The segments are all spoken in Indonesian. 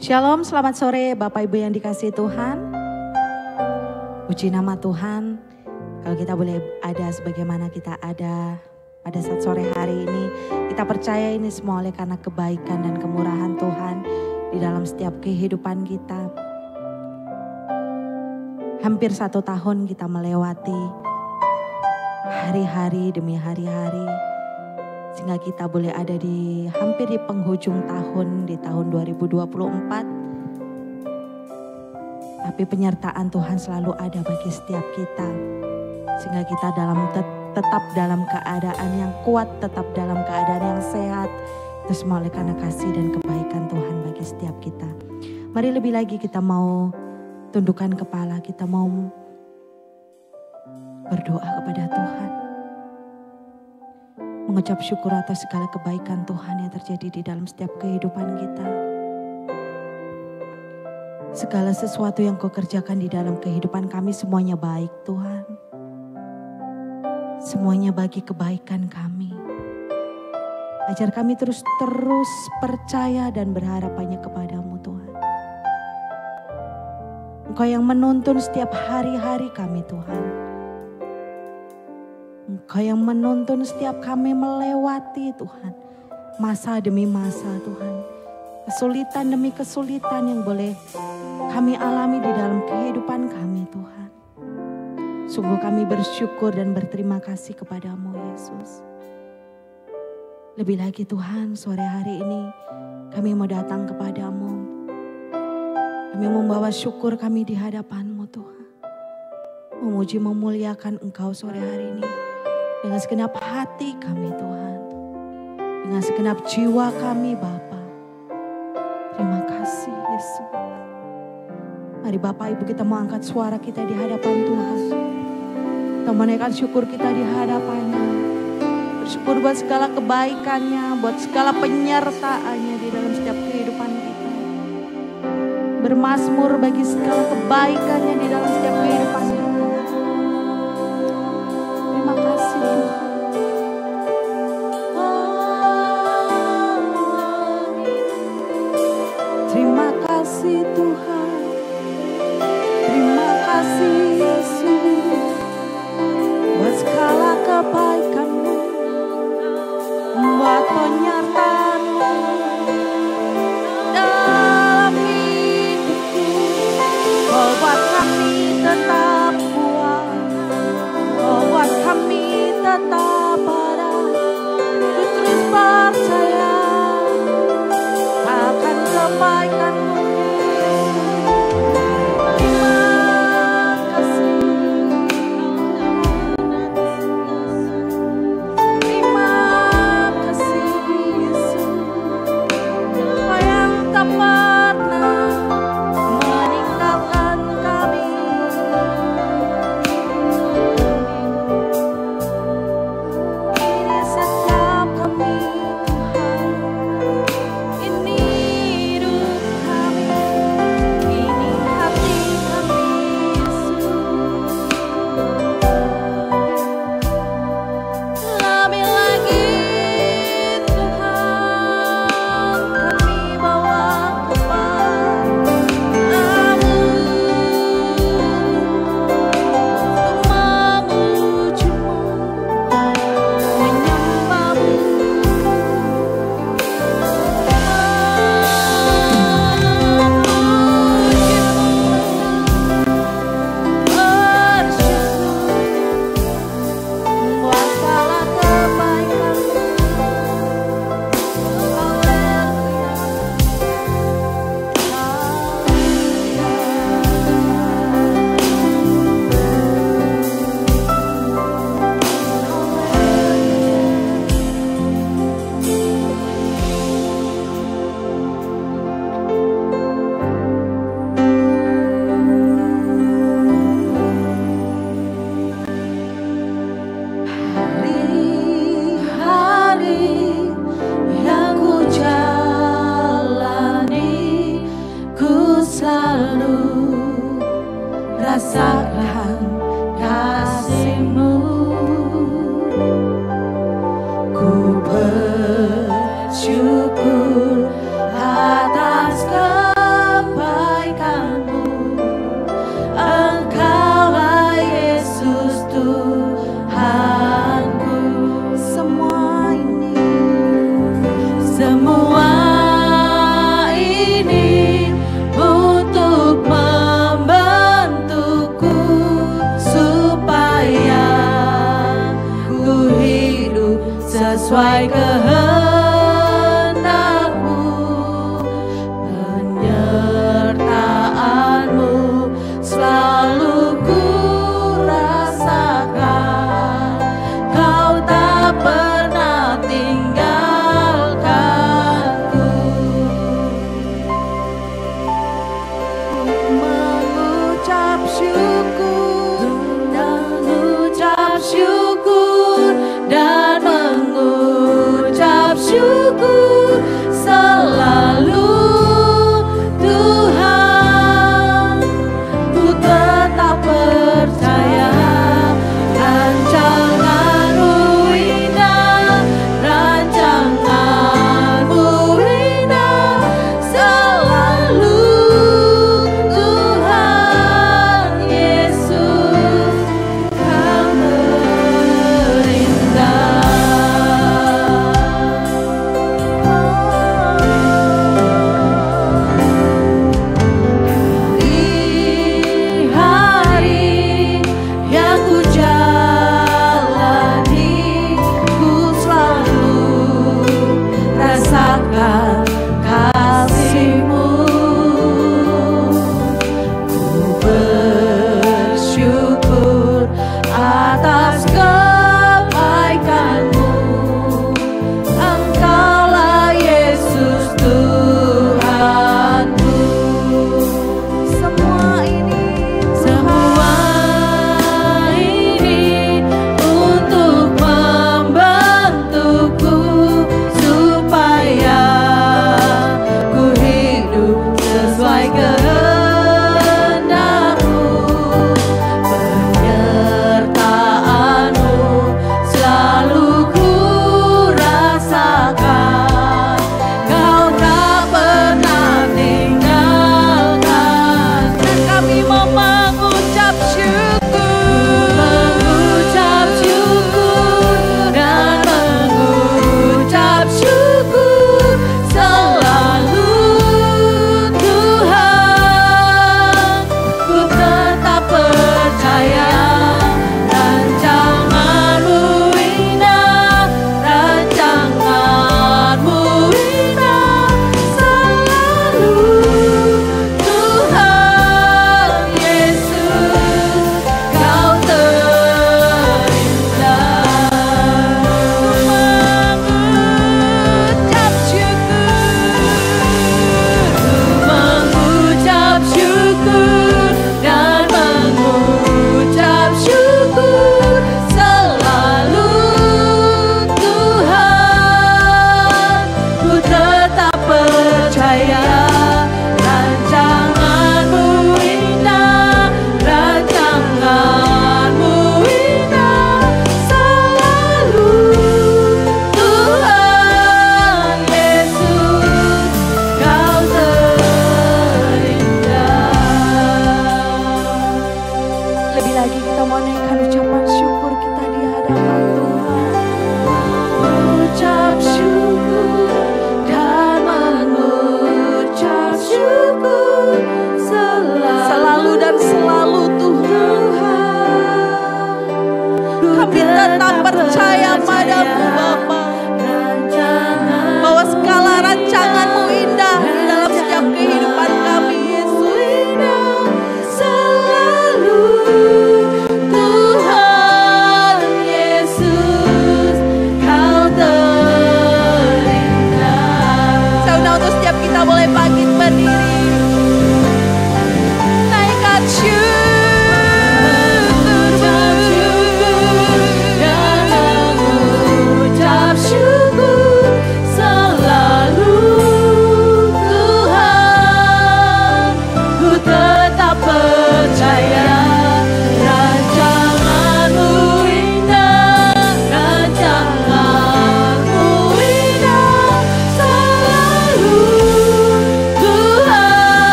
Shalom, selamat sore Bapak Ibu yang dikasihi Tuhan. Puji nama Tuhan, kalau kita boleh ada sebagaimana kita ada pada saat sore hari ini. Kita percaya ini semua oleh karena kebaikan dan kemurahan Tuhan di dalam setiap kehidupan kita. Hampir 1 tahun kita melewati hari-hari demi hari-hari. Sehingga kita boleh ada hampir di penghujung tahun, di tahun 2024. Tapi penyertaan Tuhan selalu ada bagi setiap kita. Sehingga kita tetap dalam keadaan yang kuat, tetap dalam keadaan yang sehat. Itu semua oleh karena kasih dan kebaikan Tuhan bagi setiap kita. Mari lebih lagi kita mau tundukkan kepala, kita mau berdoa kepada Tuhan. Mengucap syukur atas segala kebaikan Tuhan yang terjadi di dalam setiap kehidupan kita. Segala sesuatu yang Kau kerjakan di dalam kehidupan kami semuanya baik Tuhan. Semuanya bagi kebaikan kami. Ajar kami terus percaya dan berharap hanya kepada-Mu Tuhan. Engkau yang menuntun setiap hari-hari kami Tuhan. Engkau yang menuntun setiap kami melewati Tuhan. Masa demi masa Tuhan. Kesulitan demi kesulitan yang boleh kami alami di dalam kehidupan kami Tuhan. Sungguh kami bersyukur dan berterima kasih kepada-Mu Yesus. Lebih lagi Tuhan, sore hari ini kami mau datang kepada-Mu. Kami membawa syukur kami di hadapan-Mu Tuhan. Memuji memuliakan Engkau sore hari ini. Dengan segenap hati kami Tuhan. Dengan segenap jiwa kami Bapa. Terima kasih Yesus. Mari Bapak Ibu kita mau angkat suara kita di hadapan Tuhan. Kita menaikkan syukur kita di hadapannya. Bersyukur buat segala kebaikannya, buat segala penyertaannya di dalam setiap kehidupan kita. Bermazmur bagi segala kebaikannya di dalam setiap kehidupan kita. Terima kasih Tuhan. Terima kasih Tuhan. Terima kasih Yesus. Buat segala kebaikan-Mu. Buat penyertaan-Mu. Dalam hidupku. Kau buat kami tetap kuat. Kau buat kami tetap ada. Ku terus percaya akan kebaikan-Mu. bersyukur atas sesuai kehendak-Mu, penyertaan-Mu selalu ku rasakan. Kau tak pernah tinggalkanku. Mengucap syukur dan mengucap syukur dan mengucap syukur selalu, Tuhan. Ku tetap percaya rancangan-Mu indah, rancangan-Mu indah selalu, Tuhan Yesus, Kau terindah. Di hari yang ku jalani, ku selalu rasakan kasih-Mu. Ku bersyukur atas kebaikan-Mu. Engkaulah Yesus Tuhanku. Semua ini untuk membentukku supaya ku hidup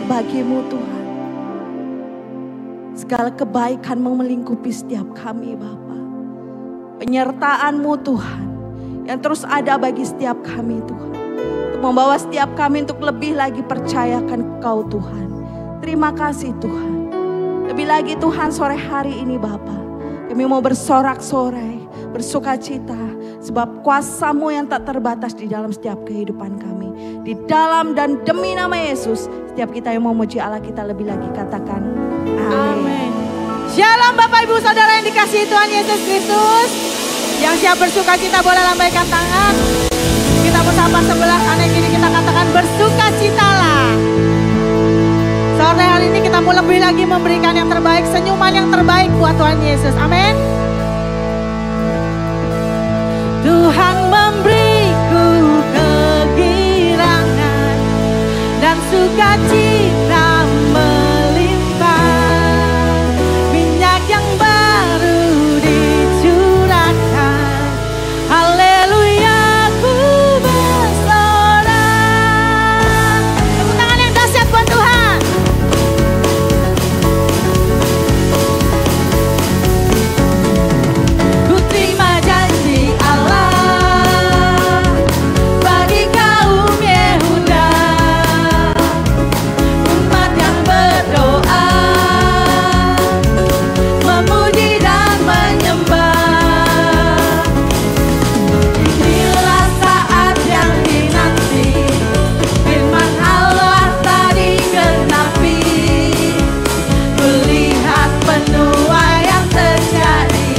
bagimu Tuhan. Segala kebaikan melingkupi setiap kami Bapa. Penyertaan-Mu Tuhan yang terus ada bagi setiap kami Tuhan. Untuk membawa setiap kami untuk lebih lagi percayakan Kau Tuhan. Terima kasih Tuhan. Lebih lagi Tuhan sore hari ini Bapa. Kami mau bersorak-sorai, bersukacita. Sebab kuasa-Mu yang tak terbatas di dalam setiap kehidupan kami. Di dalam dan demi nama Yesus. Setiap kita yang mau memuji Allah kita lebih lagi katakan amin. Shalom Bapak Ibu Saudara yang dikasihi Tuhan Yesus Kristus. Yang siap bersukacita boleh lambaikan tangan. Kita bersama sebelah kanan kiri kita katakan bersukacitalah. Sore hari ini kita mau lebih lagi memberikan yang terbaik, senyuman yang terbaik buat Tuhan Yesus. Amin. Tuhan memberiku kegirangan dan sukacita melimpah. Minyak yang baru dicurahkan. Haleluya, ku bersorak. Tepuk tangan yang dahsyat buat Tuhan. Ku terima janji Allah bagi kaum Yehuda, umat yang berdoa, memuji dan menyembah. Inilah saat yang dinanti, firman Allah tadi genapi. Kulihat penuai yang terjadi,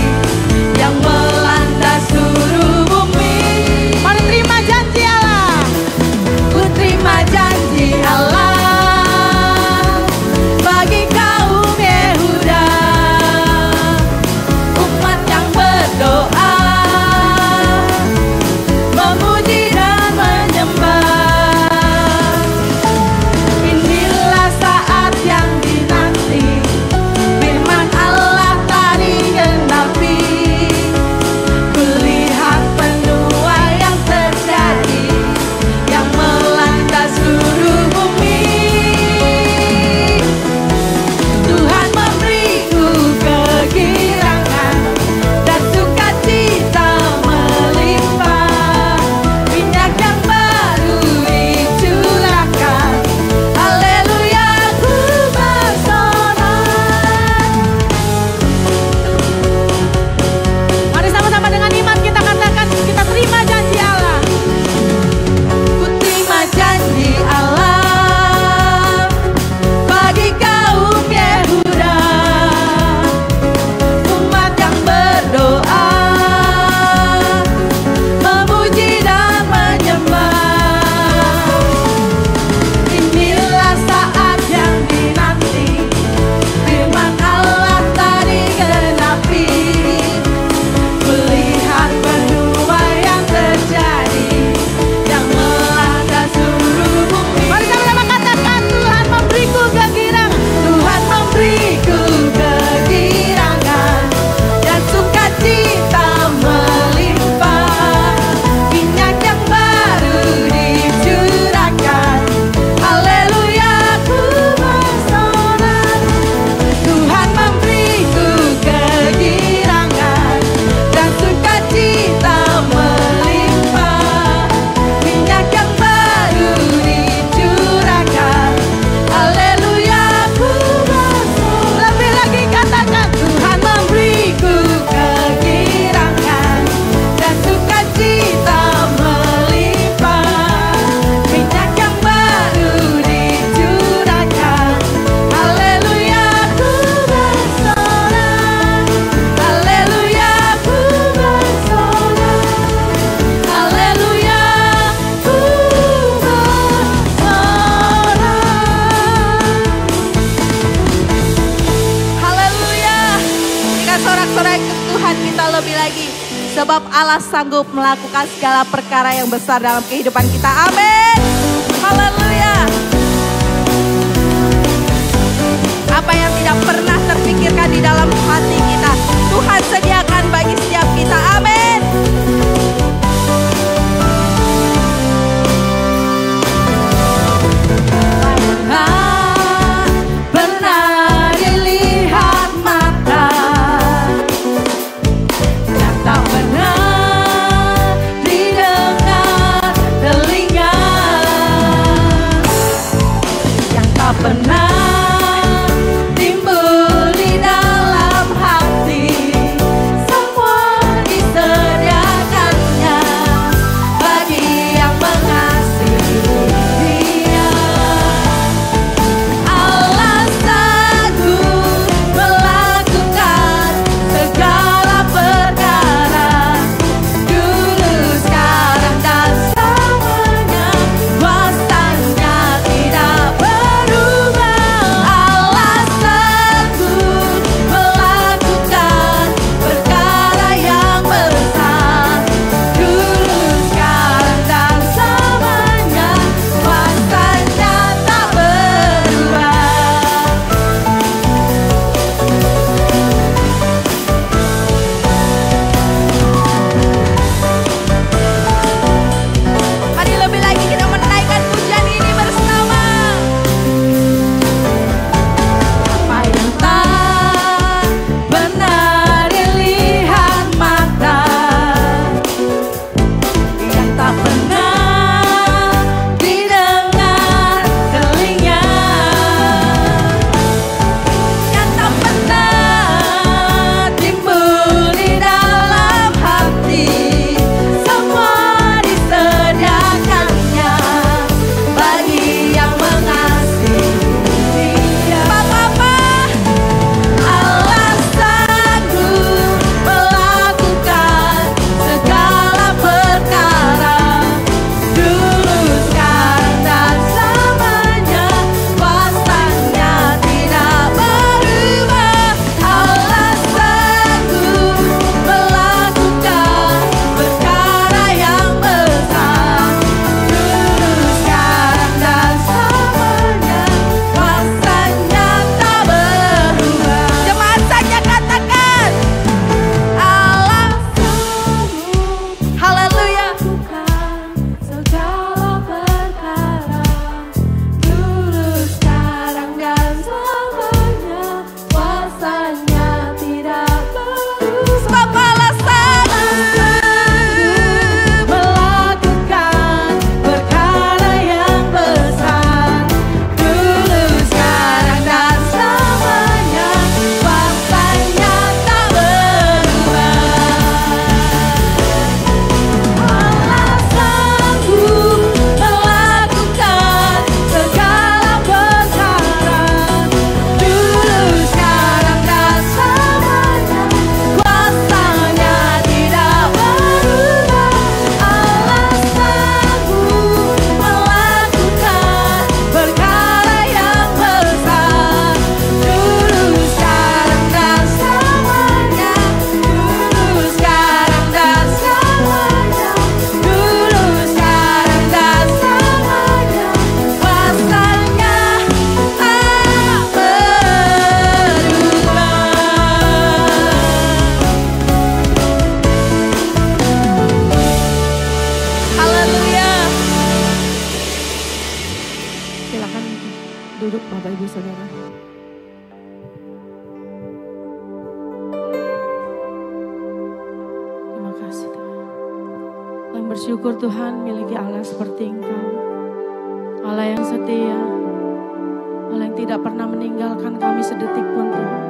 yang melanda seluruh bumi. Mari terima janji Allah. Ku terima janji Allah bagi kaum Yehuda, umat yang berdoa, memuji dan menyembah. Inilah saat yang dinanti, firman Allah tadi genapi. Kulihat penuai yang terjadi, yang melanda seluruh bumi. Tuhan memberiku kegirangan dan sukacita melimpah. Minyak yang baru dicurahkan. Haleluya, ku bersorak. Mari sama-sama dengan iman kita katakan, kita terima janji Allah. Ku terima janji Allah bagi kaum Yehuda, umat yang berdoa, memuji dan menyembah. Inilah saat yang dinanti, firman Allah tadi genapi. Kulihat penuai yang terjadi, yang melanda seluruh bumi. Mari sama-sama katakan, Tuhan memberiku kegirangan. Tuhan memberiku kegirangan dan sukacita melimpah. Minyak yang baru dicurahkan. Haleluya, ku bersorak. Tuhan memberiku kegirangan dan sukacita melimpah. Minyak yang baru dicurahkan. Haleluya, ku bersorak. Lebih lagi katakan, Tuhan memberiku kegirangan dan sukacita melimpah. Minyak yang baru dicurahkan. Haleluya, ku bersorak. Haleluya, ku bersorak. Haleluya, ku bersorak. Haleluya. Kita sorak-sorai ke Tuhan kita lebih lagi. Sebab Allah sanggup melakukan segala perkara yang besar dalam kehidupan kita. Amin. Haleluya. Apa yang tidak pernah terpikirkan di dalam hati kita, Tuhan sediakan bagi setiap kita. Amin. bersyukur Tuhan miliki Allah seperti Engkau. Allah yang setia, Allah yang tidak pernah meninggalkan kami sedetik pun Tuhan.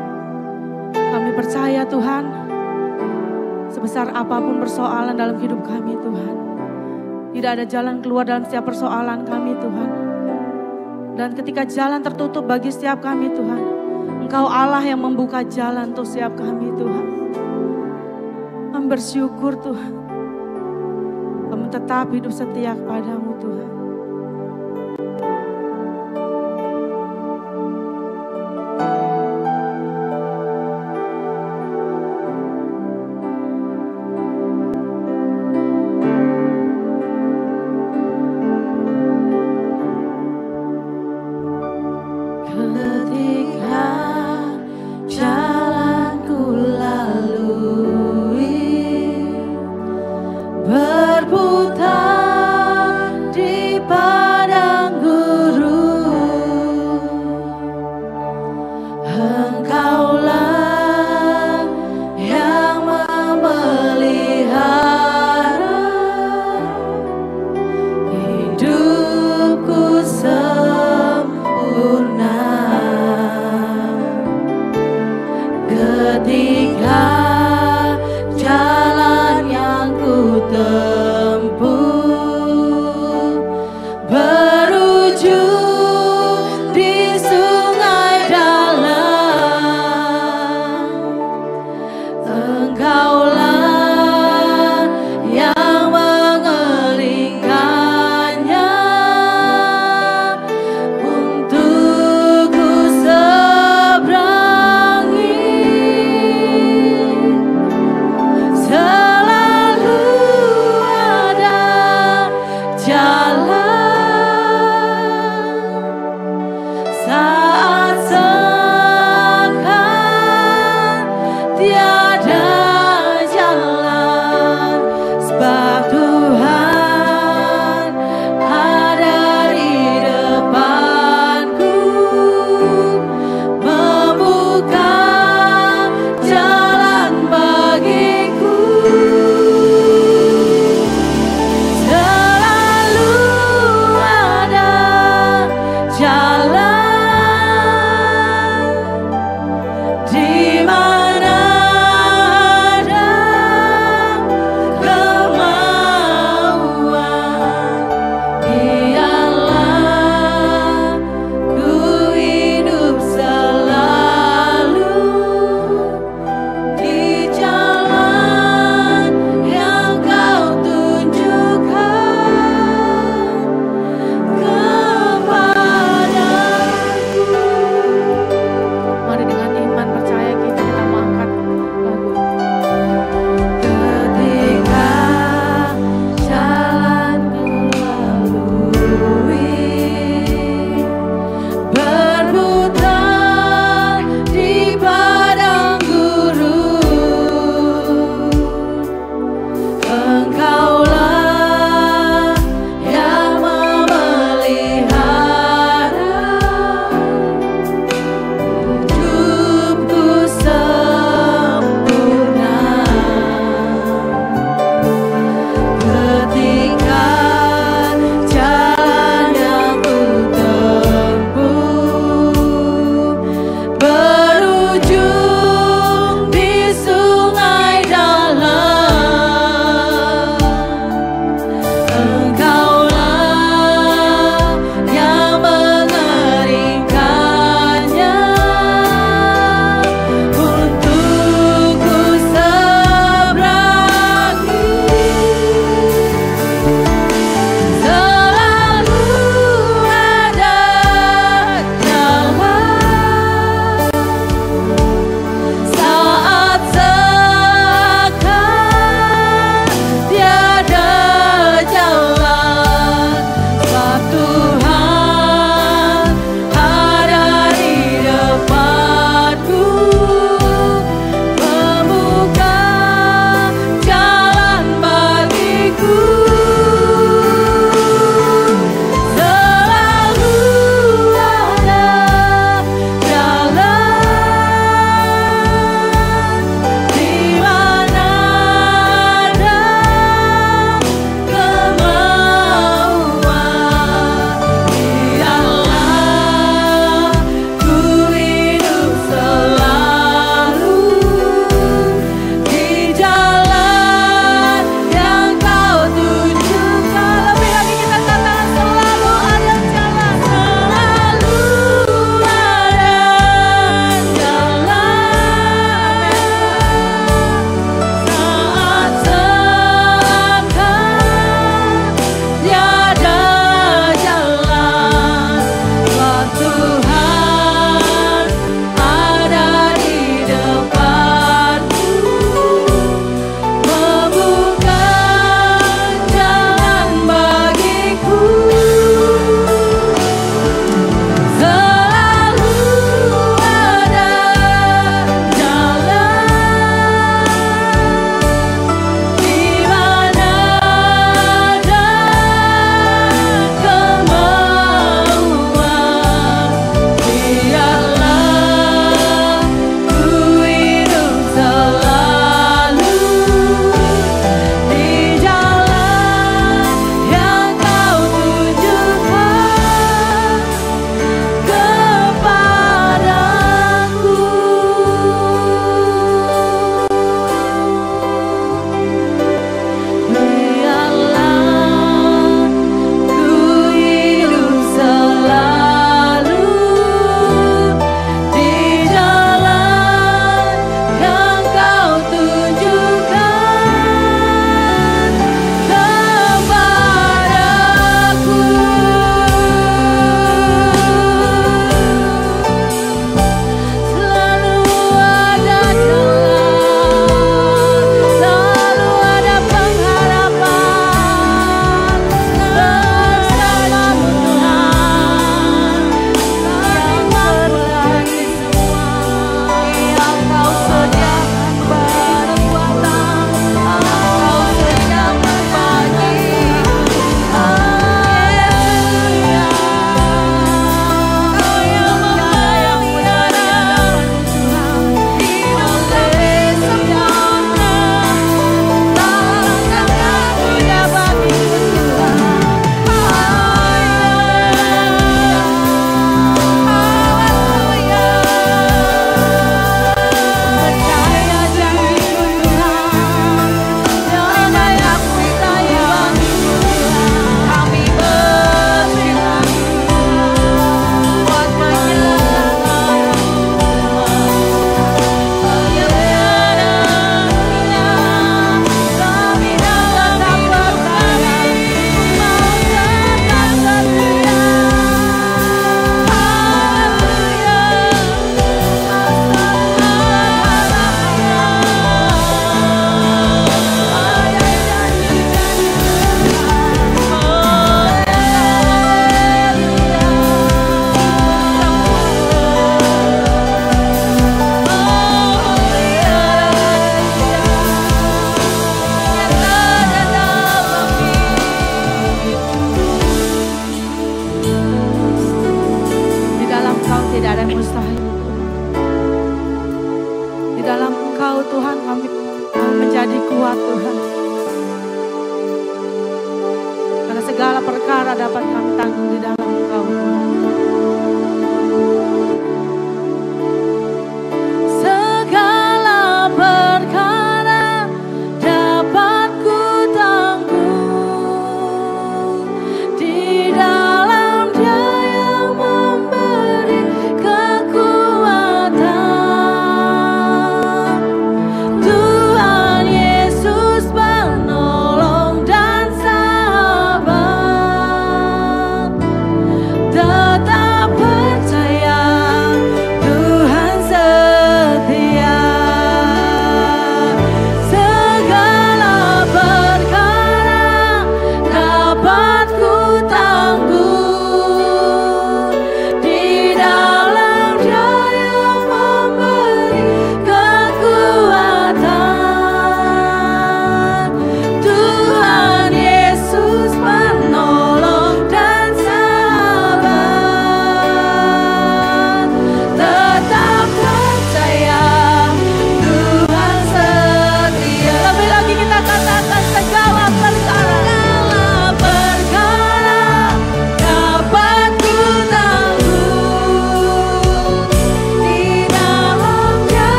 Kami percaya Tuhan, sebesar apapun persoalan dalam hidup kami Tuhan, tidak ada jalan keluar dalam setiap persoalan kami Tuhan. Dan ketika jalan tertutup bagi setiap kami Tuhan, Engkau Allah yang membuka jalan untuk setiap kami Tuhan. Kami bersyukur Tuhan, Kamu tetap hidup setia kepadamu Tuhan. Saat seakan tiada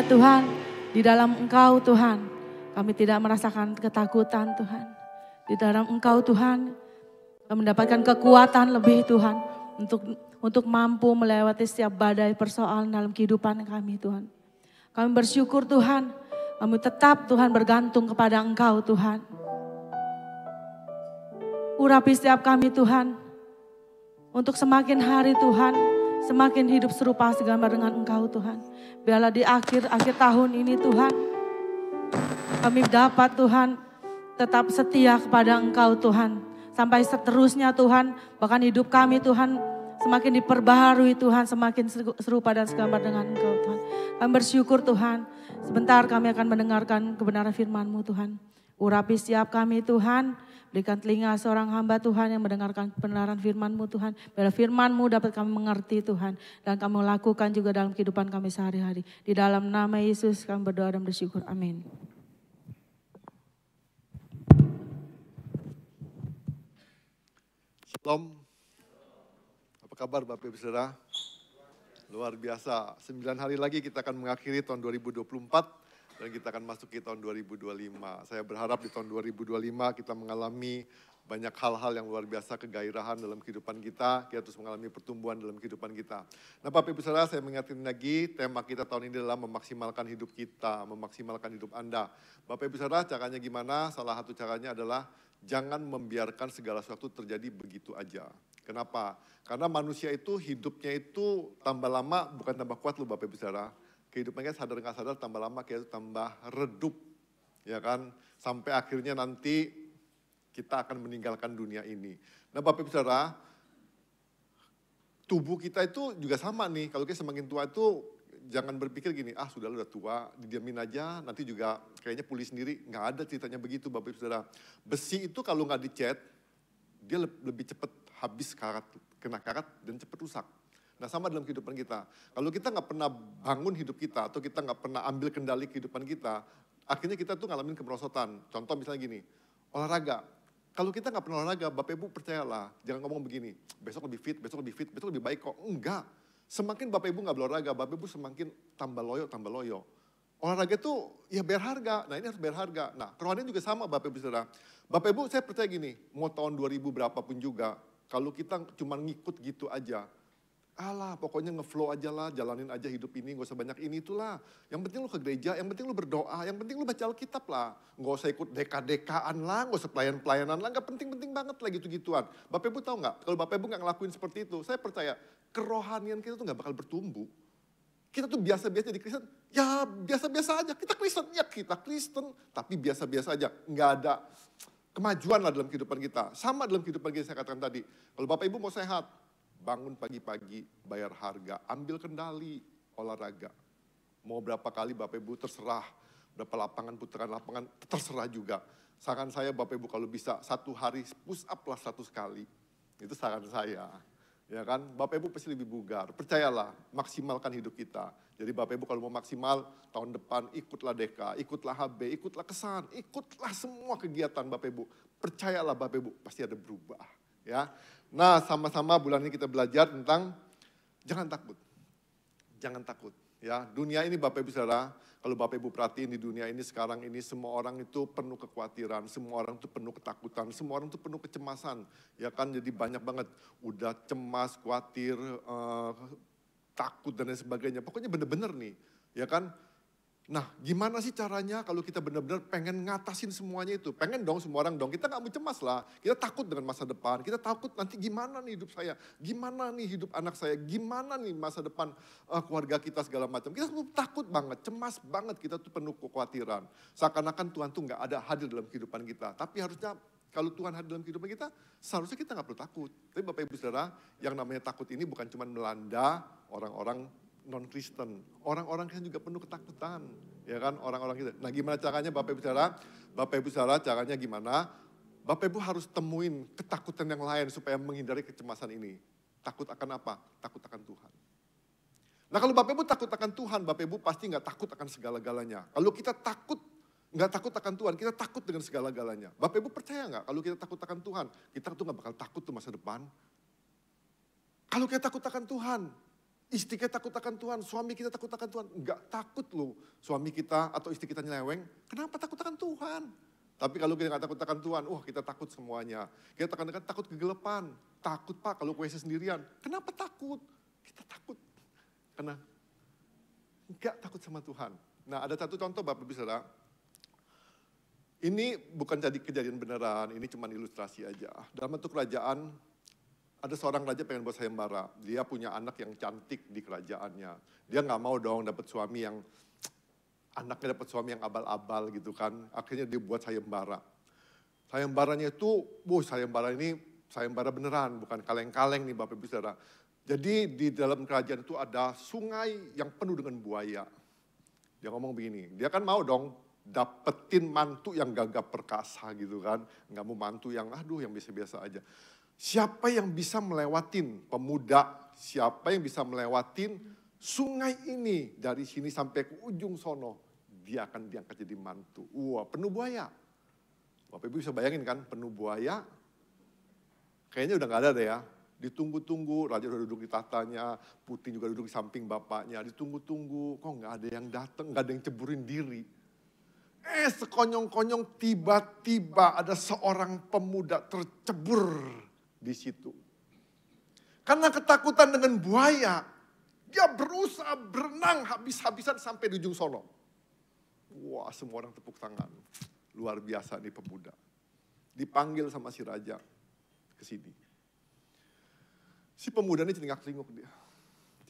Tuhan, di dalam Engkau Tuhan, kami tidak merasakan ketakutan Tuhan. Di dalam Engkau Tuhan, kami mendapatkan kekuatan lebih Tuhan untuk mampu melewati setiap badai persoalan dalam kehidupan kami Tuhan. Kami bersyukur Tuhan, kami tetap Tuhan bergantung kepada Engkau Tuhan. Urapi setiap kami Tuhan, untuk semakin hari Tuhan, semakin hidup serupa segambar dengan Engkau Tuhan. Biarlah di akhir tahun ini Tuhan, kami dapat Tuhan tetap setia kepada Engkau Tuhan. Sampai seterusnya Tuhan, bahkan hidup kami Tuhan semakin diperbaharui Tuhan, semakin serupa dan segambar dengan Engkau Tuhan. Kami bersyukur Tuhan, sebentar kami akan mendengarkan kebenaran firman-Mu Tuhan. Urapi setiap kami Tuhan, berikan telinga seorang hamba Tuhan yang mendengarkan kebenaran firman-Mu Tuhan. Biar firman-Mu dapat kami mengerti Tuhan, dan kami lakukan juga dalam kehidupan kami sehari-hari. Di dalam nama Yesus kami berdoa dan bersyukur, amin. Shalom, apa kabar Bapak Ibu Saudara? Luar biasa, 9 hari lagi kita akan mengakhiri tahun 2024 dan kita akan masuk ke tahun 2025. Saya berharap di tahun 2025 kita mengalami banyak hal-hal yang luar biasa, kegairahan dalam kehidupan kita terus mengalami pertumbuhan dalam kehidupan kita. Nah Bapak Ibu Saudara, saya mengingatkan lagi tema kita tahun ini adalah memaksimalkan hidup kita, memaksimalkan hidup Anda. Bapak Ibu Saudara, caranya gimana? Salah satu caranya adalah jangan membiarkan segala sesuatu terjadi begitu aja. Kenapa? Karena manusia itu hidupnya itu tambah lama bukan tambah kuat loh Bapak Ibu Saudara. Kehidupannya sadar nggak sadar tambah lama kayak itu tambah redup. Ya kan? Sampai akhirnya nanti kita akan meninggalkan dunia ini. Nah Bapak Ibu Saudara, tubuh kita itu juga sama nih. Kalau kita semakin tua itu jangan berpikir gini, sudah tua, didiamin aja, nanti juga kayaknya pulih sendiri. Nggak ada ceritanya begitu Bapak Ibu Saudara. Besi itu kalau nggak dicet, dia lebih cepat habis karat, kena karat dan cepat rusak. Nah sama dalam kehidupan kita. Kalau kita nggak pernah bangun hidup kita, atau kita nggak pernah ambil kendali kehidupan kita, akhirnya kita tuh ngalamin kemerosotan. Contoh misalnya gini, olahraga. Kalau kita nggak pernah olahraga, Bapak Ibu percayalah, jangan ngomong begini, besok lebih fit, besok lebih baik kok. Enggak. Semakin Bapak Ibu nggak berolahraga, Bapak Ibu semakin tambah loyo. Olahraga itu ya bayar harga, nah ini harus bayar harga. Nah kerohanian juga sama Bapak Ibu Saudara. Bapak Ibu saya percaya gini, mau tahun 2000 berapapun juga, kalau kita cuma ngikut gitu aja, pokoknya ngeflow aja lah, jalanin aja hidup ini, gak usah banyak ini itulah. Yang penting lu ke gereja, yang penting lu berdoa, yang penting lu baca Alkitab lah. Gak usah ikut deka-dekaan lah, gak usah pelayan-pelayanan lah, gak penting-penting banget lah gitu-gituan. Bapak Ibu tahu gak, kalau Bapak Ibu gak ngelakuin seperti itu, saya percaya kerohanian kita tuh gak bakal bertumbuh. Kita tuh biasa-biasa di Kristen, ya biasa-biasa aja, kita Kristen, tapi biasa-biasa aja. Gak ada kemajuan lah dalam kehidupan kita. Sama dalam kehidupan kita saya katakan tadi, kalau Bapak Ibu mau sehat, bangun pagi-pagi, bayar harga, ambil kendali, olahraga. Mau berapa kali Bapak Ibu terserah, berapa putaran lapangan terserah juga. Saran saya Bapak Ibu kalau bisa 1 hari push up lah 100 kali. Itu saran saya. Ya kan, Bapak Ibu pasti lebih bugar. Percayalah, maksimalkan hidup kita. Jadi Bapak Ibu kalau mau maksimal, tahun depan ikutlah Deka, ikutlah HB, ikutlah Kesan, ikutlah semua kegiatan Bapak Ibu. Percayalah Bapak Ibu, pasti ada berubah. Ya. Nah sama-sama bulan ini kita belajar tentang jangan takut. Jangan takut. Ya, dunia ini Bapak Ibu Saudara, kalau Bapak Ibu perhatiin di dunia ini sekarang ini semua orang itu penuh kekhawatiran, semua orang itu penuh ketakutan, semua orang itu penuh kecemasan. Ya kan, jadi banyak banget udah cemas, khawatir, takut dan lain sebagainya. Pokoknya bener-bener nih, ya kan. Nah gimana sih caranya kalau kita benar-benar pengen ngatasin semuanya itu? Pengen dong semua orang dong, kita gak mau cemas lah. Kita takut dengan masa depan, kita takut nanti gimana nih hidup saya, gimana nih hidup anak saya, gimana nih masa depan keluarga kita segala macam. Kita semua takut banget, cemas banget, kita tuh penuh kekhawatiran. Seakan-akan Tuhan tuh gak ada hadir dalam kehidupan kita. Tapi harusnya kalau Tuhan hadir dalam kehidupan kita, seharusnya kita gak perlu takut. Tapi Bapak Ibu Saudara, yang namanya takut ini bukan cuma melanda orang-orang non-Kristen, orang-orang Kristen juga penuh ketakutan, ya kan, orang-orang kita. Nah gimana caranya Bapak Ibu Saudara? Bapak Ibu Saudara caranya gimana? Bapak Ibu harus temuin ketakutan yang lain supaya menghindari kecemasan ini. Takut akan apa? Takut akan Tuhan. Nah kalau Bapak Ibu takut akan Tuhan, Bapak Ibu pasti nggak takut akan segala-galanya. Kalau kita nggak takut akan Tuhan, kita takut dengan segala-galanya. Bapak Ibu percaya nggak kalau kita takut akan Tuhan, kita tuh nggak bakal takut tuh masa depan. Kalau kita takut akan Tuhan, Istri kita takut akan Tuhan, suami kita takut akan Tuhan. Enggak takut loh suami kita atau istri kita nyeleweng. Kenapa takut akan Tuhan? Tapi kalau kita nggak takut akan Tuhan, wah kita takut semuanya. Kita takut kegelapan. Takut Pak kalau WC sendirian. Kenapa takut? Kita takut. Karena enggak takut sama Tuhan. Nah ada satu contoh Bapak Ibu Saudara. Ini bukan jadi kejadian beneran, ini cuma ilustrasi aja. Dalam satu kerajaan, ada seorang raja pengen buat sayembara. Dia punya anak yang cantik di kerajaannya. Dia nggak mau dong dapat suami yang, anaknya dapat suami yang abal-abal gitu kan. Akhirnya dia buat sayembara. Sayembaranya itu, sayembara ini sayembara beneran, bukan kaleng-kaleng nih Bapak Ibu Saudara. Jadi di dalam kerajaan itu ada sungai yang penuh dengan buaya. Dia ngomong begini, dia kan mau dong dapetin mantu yang gagah perkasa gitu kan. Nggak mau mantu yang yang biasa-biasa aja. Siapa yang bisa melewatin pemuda, siapa yang bisa melewatin sungai ini dari sini sampai ke ujung sono, dia akan diangkat jadi mantu. Wah, penuh buaya. Bapak Ibu bisa bayangin kan, penuh buaya. Kayaknya udah gak ada deh ya. Ditunggu-tunggu, raja udah duduk di tahtanya, putih juga duduk di samping bapaknya. Ditunggu-tunggu, kok gak ada yang datang, gak ada yang ceburin diri. Sekonyong-konyong tiba-tiba ada seorang pemuda tercebur di situ. Karena ketakutan dengan buaya, dia berusaha berenang habis-habisan sampai di ujung sono. Wah, semua orang tepuk tangan. Luar biasa nih pemuda. Dipanggil sama si raja ke sini. Si pemuda ini celingak-celinguk dia.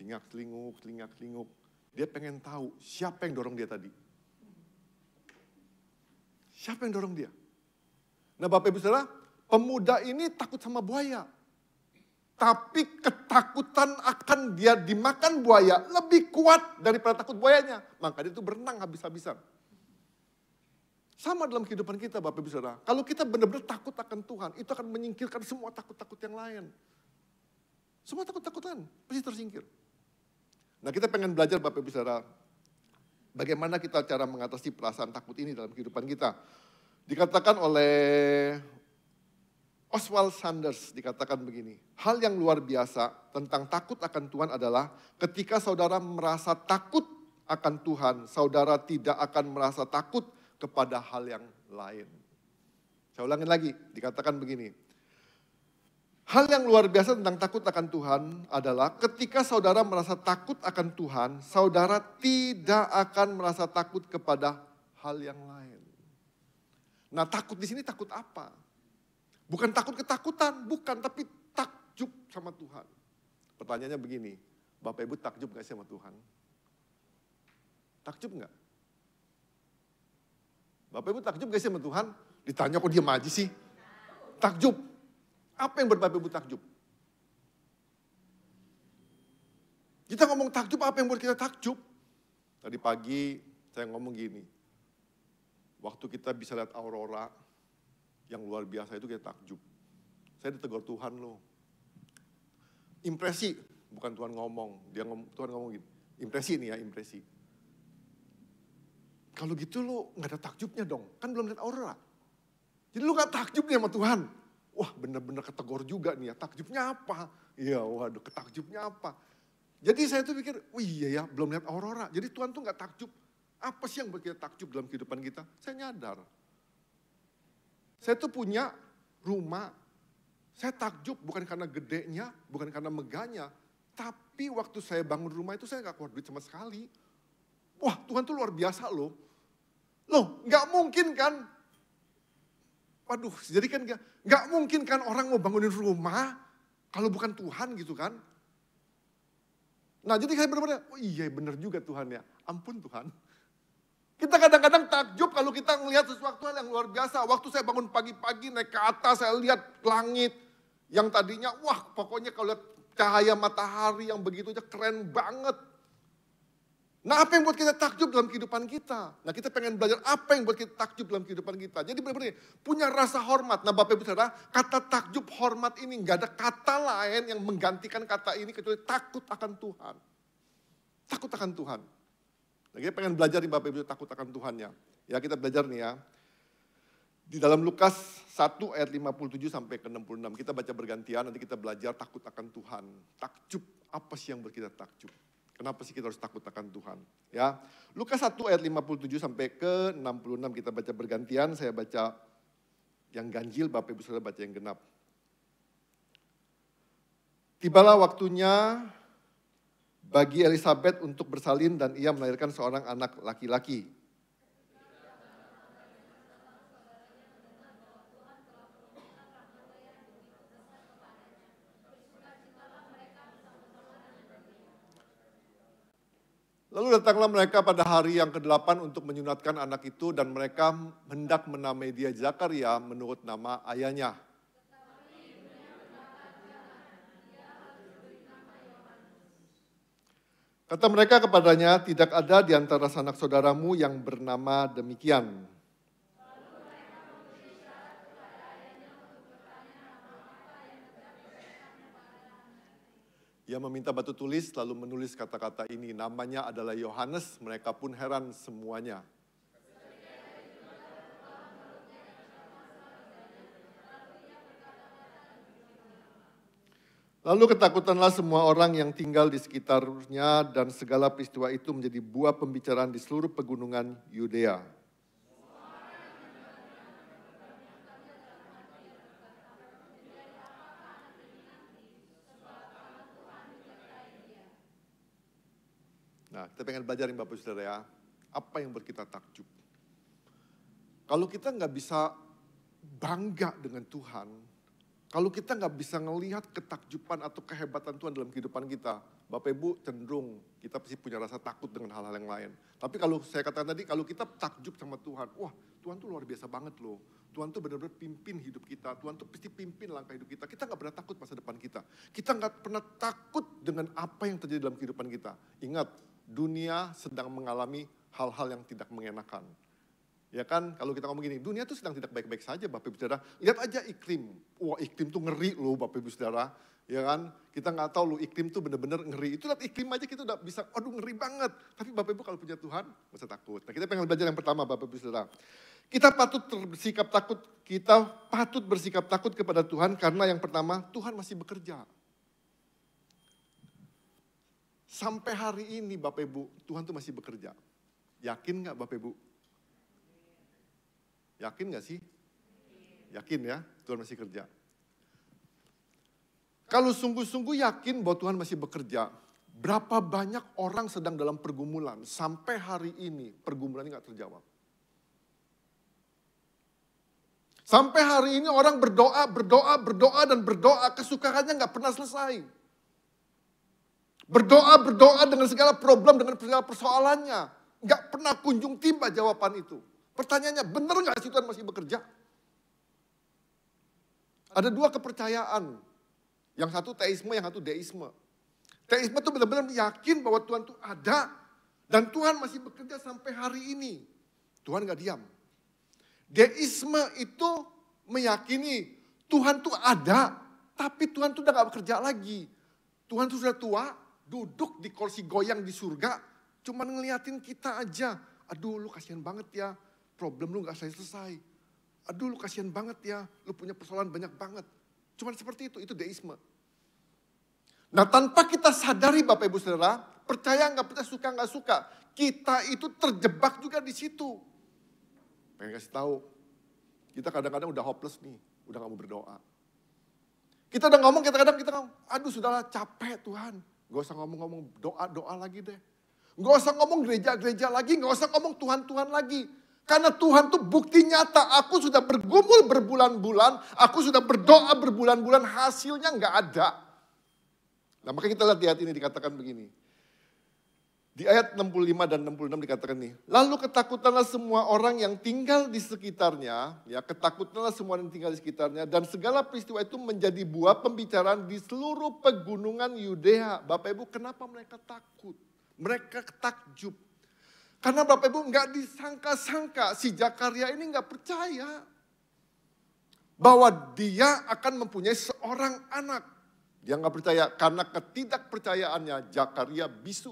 Celingak-celinguk. Dia pengen tahu siapa yang dorong dia tadi. Siapa yang dorong dia? Nah Bapak Ibu Saudara, pemuda ini takut sama buaya. Tapi ketakutan akan dia dimakan buaya lebih kuat daripada takut buayanya. Maka dia itu berenang habis-habisan. Sama dalam kehidupan kita Bapak Ibu Saudara. Kalau kita benar-benar takut akan Tuhan, itu akan menyingkirkan semua takut-takut yang lain. Semua takut-takutan pasti tersingkir. Nah kita pengen belajar Bapak Ibu Saudara, bagaimana kita cara mengatasi perasaan takut ini dalam kehidupan kita. Dikatakan oleh Oswald Sanders, dikatakan begini. Hal yang luar biasa tentang takut akan Tuhan adalah ketika saudara merasa takut akan Tuhan, saudara tidak akan merasa takut kepada hal yang lain. Saya ulangin lagi, dikatakan begini. Hal yang luar biasa tentang takut akan Tuhan adalah ketika saudara merasa takut akan Tuhan, saudara tidak akan merasa takut kepada hal yang lain. Nah, takut di sini takut apa? Bukan takut ketakutan, bukan, tapi takjub sama Tuhan. Pertanyaannya begini, Bapak Ibu takjub gak sih sama Tuhan? Takjub gak? Bapak Ibu takjub gak sih sama Tuhan? Ditanya kok diam aja sih? Takjub. Apa yang buat Bapak Ibu takjub? Kita ngomong takjub, apa yang buat kita takjub? Tadi pagi saya ngomong gini, waktu kita bisa lihat aurora yang luar biasa itu kita takjub. Saya ditegur Tuhan loh. Impresi, bukan Tuhan ngomong. Tuhan ngomong gitu. Impresi nih ya, impresi. Kalau gitu lo gak ada takjubnya dong. Kan belum lihat aurora. Jadi lo gak takjub nih sama Tuhan. Wah bener-bener ketegor juga nih ya. Takjubnya apa? Iya waduh ketakjubnya apa? Jadi saya tuh pikir, oh iya ya belum lihat aurora. Jadi Tuhan tuh gak takjub. Apa sih yang buat kita takjub dalam kehidupan kita? Saya nyadar. Saya tuh punya rumah. Saya takjub bukan karena gedenya, bukan karena megahnya. Tapi waktu saya bangun rumah itu saya gak keluar duit sama sekali. Wah Tuhan tuh luar biasa loh. Loh gak mungkin kan. Waduh jadi kan gak mungkin kan orang mau bangunin rumah kalau bukan Tuhan gitu kan. Nah jadi saya benar-benar, oh iya benar juga Tuhan ya. Ampun Tuhan. Kita kadang-kadang takjub kalau kita melihat sesuatu hal yang luar biasa. Waktu saya bangun pagi-pagi naik ke atas, saya lihat langit. Yang tadinya, wah pokoknya kalau lihat cahaya matahari yang begitu aja keren banget. Nah apa yang buat kita takjub dalam kehidupan kita? Nah kita pengen belajar apa yang buat kita takjub dalam kehidupan kita. Jadi benar-benar punya rasa hormat. Nah Bapak Ibu Saudara, kata takjub hormat ini nggak ada kata lain yang menggantikan kata ini kecuali takut akan Tuhan. Takut akan Tuhan. Nah, kita pengen belajar nih Bapak Ibu takut akan Tuhannya. Ya kita belajar nih ya. Di dalam Lukas 1 ayat 57 sampai ke 66. Kita baca bergantian, nanti kita belajar takut akan Tuhan. Takjub Apa sih yang buat kita takjub? Kenapa sih kita harus takut akan Tuhan? Ya, Lukas 1 ayat 57 sampai ke 66 kita baca bergantian. Saya baca yang ganjil, Bapak Ibu Saudara baca yang genap. Tibalah waktunya bagi Elizabeth untuk bersalin dan ia melahirkan seorang anak laki-laki. Lalu datanglah mereka pada hari yang ke-8 untuk menyunatkan anak itu dan mereka hendak menamai dia Zakaria menurut nama ayahnya. Kata mereka kepadanya, tidak ada di antara sanak saudaramu yang bernama demikian. Ia meminta batu tulis lalu menulis kata-kata ini. Namanya adalah Yohanes, mereka pun heran semuanya. Lalu ketakutanlah semua orang yang tinggal di sekitarnya dan segala peristiwa itu menjadi buah pembicaraan di seluruh pegunungan Yudea. Nah, kita pengen belajar nih Bapak Saudara ya, apa yang buat kita takjub? Kalau kita nggak bisa bangga dengan Tuhan, kalau kita nggak bisa ngelihat ketakjuban atau kehebatan Tuhan dalam kehidupan kita, Bapak Ibu cenderung kita pasti punya rasa takut dengan hal-hal yang lain. Tapi kalau saya katakan tadi, kalau kita takjub sama Tuhan, wah Tuhan tuh luar biasa banget loh. Tuhan tuh benar-benar pimpin hidup kita, Tuhan tuh pasti pimpin langkah hidup kita. Kita nggak pernah takut masa depan kita. Kita nggak pernah takut dengan apa yang terjadi dalam kehidupan kita. Ingat, dunia sedang mengalami hal-hal yang tidak mengenakan. Ya kan, kalau kita ngomong gini, dunia tuh sedang tidak baik-baik saja Bapak Ibu Saudara. Lihat aja iklim. Wah iklim tuh ngeri loh Bapak Ibu Saudara. Ya kan, kita nggak tahu loh iklim tuh benar-benar ngeri. Itu lihat iklim aja kita udah bisa, aduh ngeri banget. Tapi Bapak Ibu kalau punya Tuhan, nggak usah takut. Nah kita pengen belajar yang pertama Bapak Ibu Saudara. Kita patut bersikap takut kepada Tuhan karena yang pertama, Tuhan masih bekerja. Sampai hari ini Bapak Ibu, Tuhan tuh masih bekerja. Yakin nggak Bapak Ibu? Yakin gak sih? Yakin ya, Tuhan masih kerja. Kalau sungguh-sungguh yakin bahwa Tuhan masih bekerja, berapa banyak orang sedang dalam pergumulan, sampai hari ini pergumulannya gak terjawab. Sampai hari ini orang berdoa, dan berdoa, kesukarannya gak pernah selesai. Berdoa dengan segala problem, dengan segala persoalannya. Gak pernah kunjung tiba jawaban itu. Pertanyaannya, benar nggak sih Tuhan masih bekerja? Ada dua kepercayaan. Yang satu teisme, yang satu deisme. Teisme itu benar-benar yakin bahwa Tuhan itu ada. Dan Tuhan masih bekerja sampai hari ini. Tuhan nggak diam. Deisme itu meyakini Tuhan itu ada. Tapi Tuhan itu udah nggak bekerja lagi. Tuhan itu sudah tua, duduk di kursi goyang di surga. Cuman ngeliatin kita aja. Aduh lu kasihan banget ya. Problem lu gak selesai. Aduh lu kasihan banget ya, lu punya persoalan banyak banget. Cuman seperti itu deisme. Nah tanpa kita sadari Bapak Ibu Saudara, percaya gak percaya, suka gak suka, kita itu terjebak juga di situ. Pengen kasih tahu, kita kadang-kadang udah hopeless nih, udah gak mau berdoa. Kita udah ngomong, kadang-kadang kita ngomong, aduh sudahlah capek Tuhan. Gak usah ngomong-ngomong doa-doa lagi deh. Gak usah ngomong gereja-gereja lagi, gak usah ngomong Tuhan-Tuhan lagi. Karena Tuhan tuh bukti nyata, aku sudah bergumul berbulan-bulan, aku sudah berdoa berbulan-bulan, hasilnya nggak ada. Nah makanya kita lihat di ayat ini dikatakan begini. Di ayat 65 dan 66 dikatakan nih, lalu ketakutanlah semua orang yang tinggal di sekitarnya, ya ketakutanlah semua yang tinggal di sekitarnya, dan segala peristiwa itu menjadi buah pembicaraan di seluruh pegunungan Yudea. Bapak Ibu kenapa mereka takut? Mereka takjub. Karena Bapak Ibu nggak disangka-sangka si Zakaria ini nggak percaya bahwa dia akan mempunyai seorang anak. Dia nggak percaya karena ketidakpercayaannya Zakaria bisu.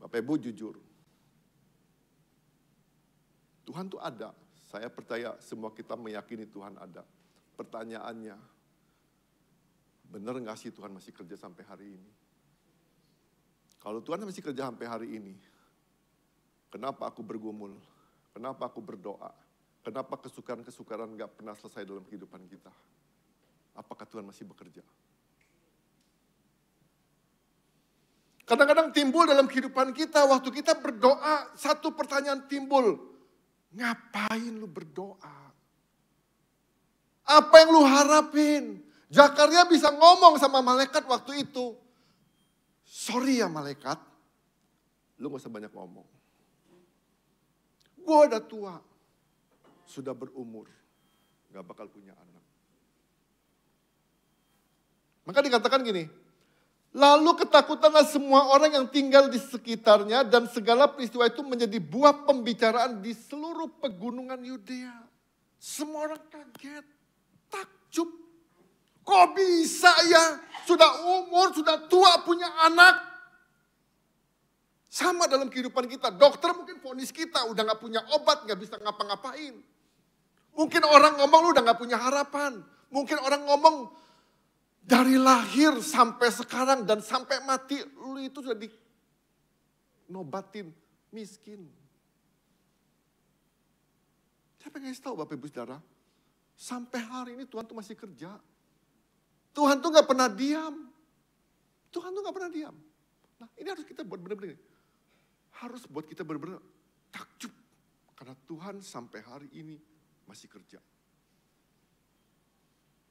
Bapak Ibu jujur, Tuhan tuh ada. Saya percaya semua kita meyakini Tuhan ada. Pertanyaannya, benar nggak sih Tuhan masih kerja sampai hari ini? Kalau Tuhan masih kerja sampai hari ini, kenapa aku bergumul? Kenapa aku berdoa? Kenapa kesukaran-kesukaran nggak pernah selesai dalam kehidupan kita? Apakah Tuhan masih bekerja? Kadang-kadang timbul dalam kehidupan kita, waktu kita berdoa, satu pertanyaan timbul. Ngapain lu berdoa? Apa yang lu harapin? Zakaria bisa ngomong sama malaikat waktu itu. Sorry ya malaikat, lu gak usah banyak ngomong. Gue udah tua, sudah berumur, gak bakal punya anak. Maka dikatakan gini, lalu ketakutanlah semua orang yang tinggal di sekitarnya dan segala peristiwa itu menjadi buah pembicaraan di seluruh pegunungan Yudea. Semua orang kaget, takjub. Kok bisa ya? Sudah umur, sudah tua punya anak. Sama dalam kehidupan kita. Dokter mungkin vonis kita udah gak punya obat, gak bisa ngapa-ngapain. Mungkin orang ngomong lu udah gak punya harapan. Mungkin orang ngomong dari lahir sampai sekarang dan sampai mati, lu itu sudah dinobatin miskin. Saya pengen tahu Bapak Ibu Saudara, sampai hari ini Tuhan tuh masih kerja. Tuhan tuh gak pernah diam. Tuhan tuh gak pernah diam. Nah ini harus kita buat benar-benar. Harus buat kita benar-benar takjub. Karena Tuhan sampai hari ini masih kerja.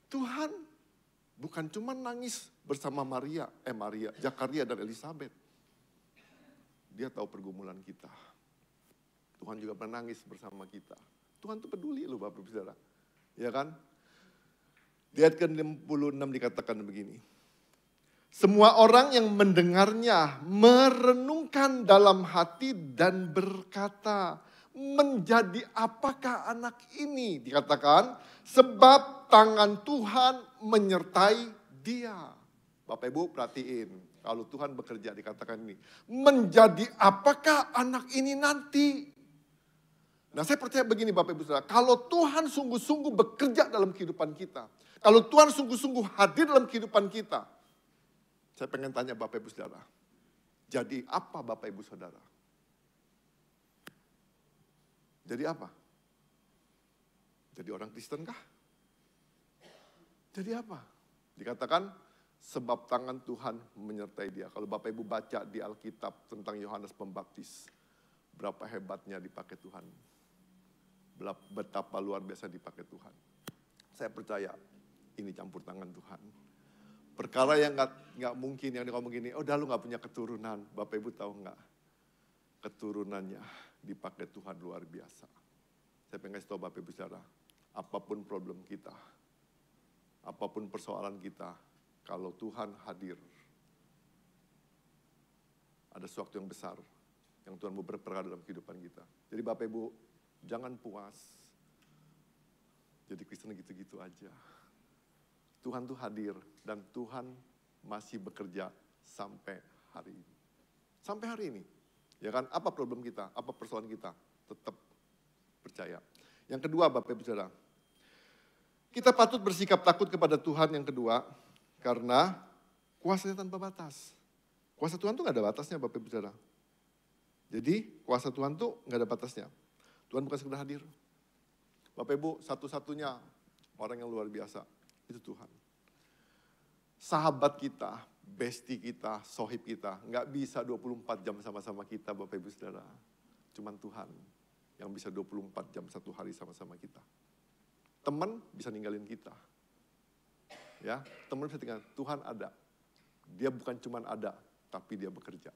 Tuhan bukan cuma nangis bersama Zakaria dan Elizabeth. Dia tahu pergumulan kita. Tuhan juga pernah nangis bersama kita. Tuhan tuh peduli loh Bapak Ibu Saudara. Ya kan? Di ayat ke-66 dikatakan begini. Semua orang yang mendengarnya merenungkan dalam hati dan berkata, menjadi apakah anak ini? Dikatakan, sebab tangan Tuhan menyertai dia. Bapak Ibu perhatiin, kalau Tuhan bekerja dikatakan ini. Menjadi apakah anak ini nanti? Nah saya percaya begini Bapak Ibu Saudara, kalau Tuhan sungguh-sungguh bekerja dalam kehidupan kita, kalau Tuhan sungguh-sungguh hadir dalam kehidupan kita, saya pengen tanya Bapak Ibu Saudara, jadi apa Bapak Ibu Saudara? Jadi apa? Jadi orang Kristen kah? Jadi apa? Dikatakan sebab tangan Tuhan menyertai dia. Kalau Bapak Ibu baca di Alkitab tentang Yohanes Pembaptis, berapa hebatnya dipakai Tuhan. Betapa luar biasa dipakai Tuhan. Saya percaya ini campur tangan Tuhan. Perkara yang nggak mungkin yang ngomong gini, oh dah lu nggak punya keturunan. Bapak Ibu tahu nggak? Keturunannya dipakai Tuhan luar biasa. Saya pengen kasih tahu Bapak Ibu Saudara, apapun problem kita, apapun persoalan kita, kalau Tuhan hadir, ada sesuatu yang besar yang Tuhan mau berperkara dalam kehidupan kita. Jadi Bapak Ibu, jangan puas. Jadi Kristen gitu-gitu aja. Tuhan tuh hadir dan Tuhan masih bekerja sampai hari ini. Sampai hari ini. Ya kan, apa problem kita? Apa persoalan kita? Tetap percaya. Yang kedua Bapak Ibu Saudara, kita patut bersikap takut kepada Tuhan yang kedua, karena kuasanya tanpa batas. Kuasa Tuhan tuh gak ada batasnya Bapak Ibu Saudara. Jadi kuasa Tuhan tuh gak ada batasnya. Tuhan bukan sekedar hadir. Bapak Ibu, satu-satunya orang yang luar biasa, itu Tuhan. Sahabat kita, bestie kita, sohib kita, gak bisa 24 jam sama-sama kita Bapak Ibu Saudara. Cuman Tuhan yang bisa 24 jam satu hari sama-sama kita. Teman bisa ninggalin kita. Ya, teman bisa tinggal, Tuhan ada. Dia bukan cuman ada, tapi dia bekerja.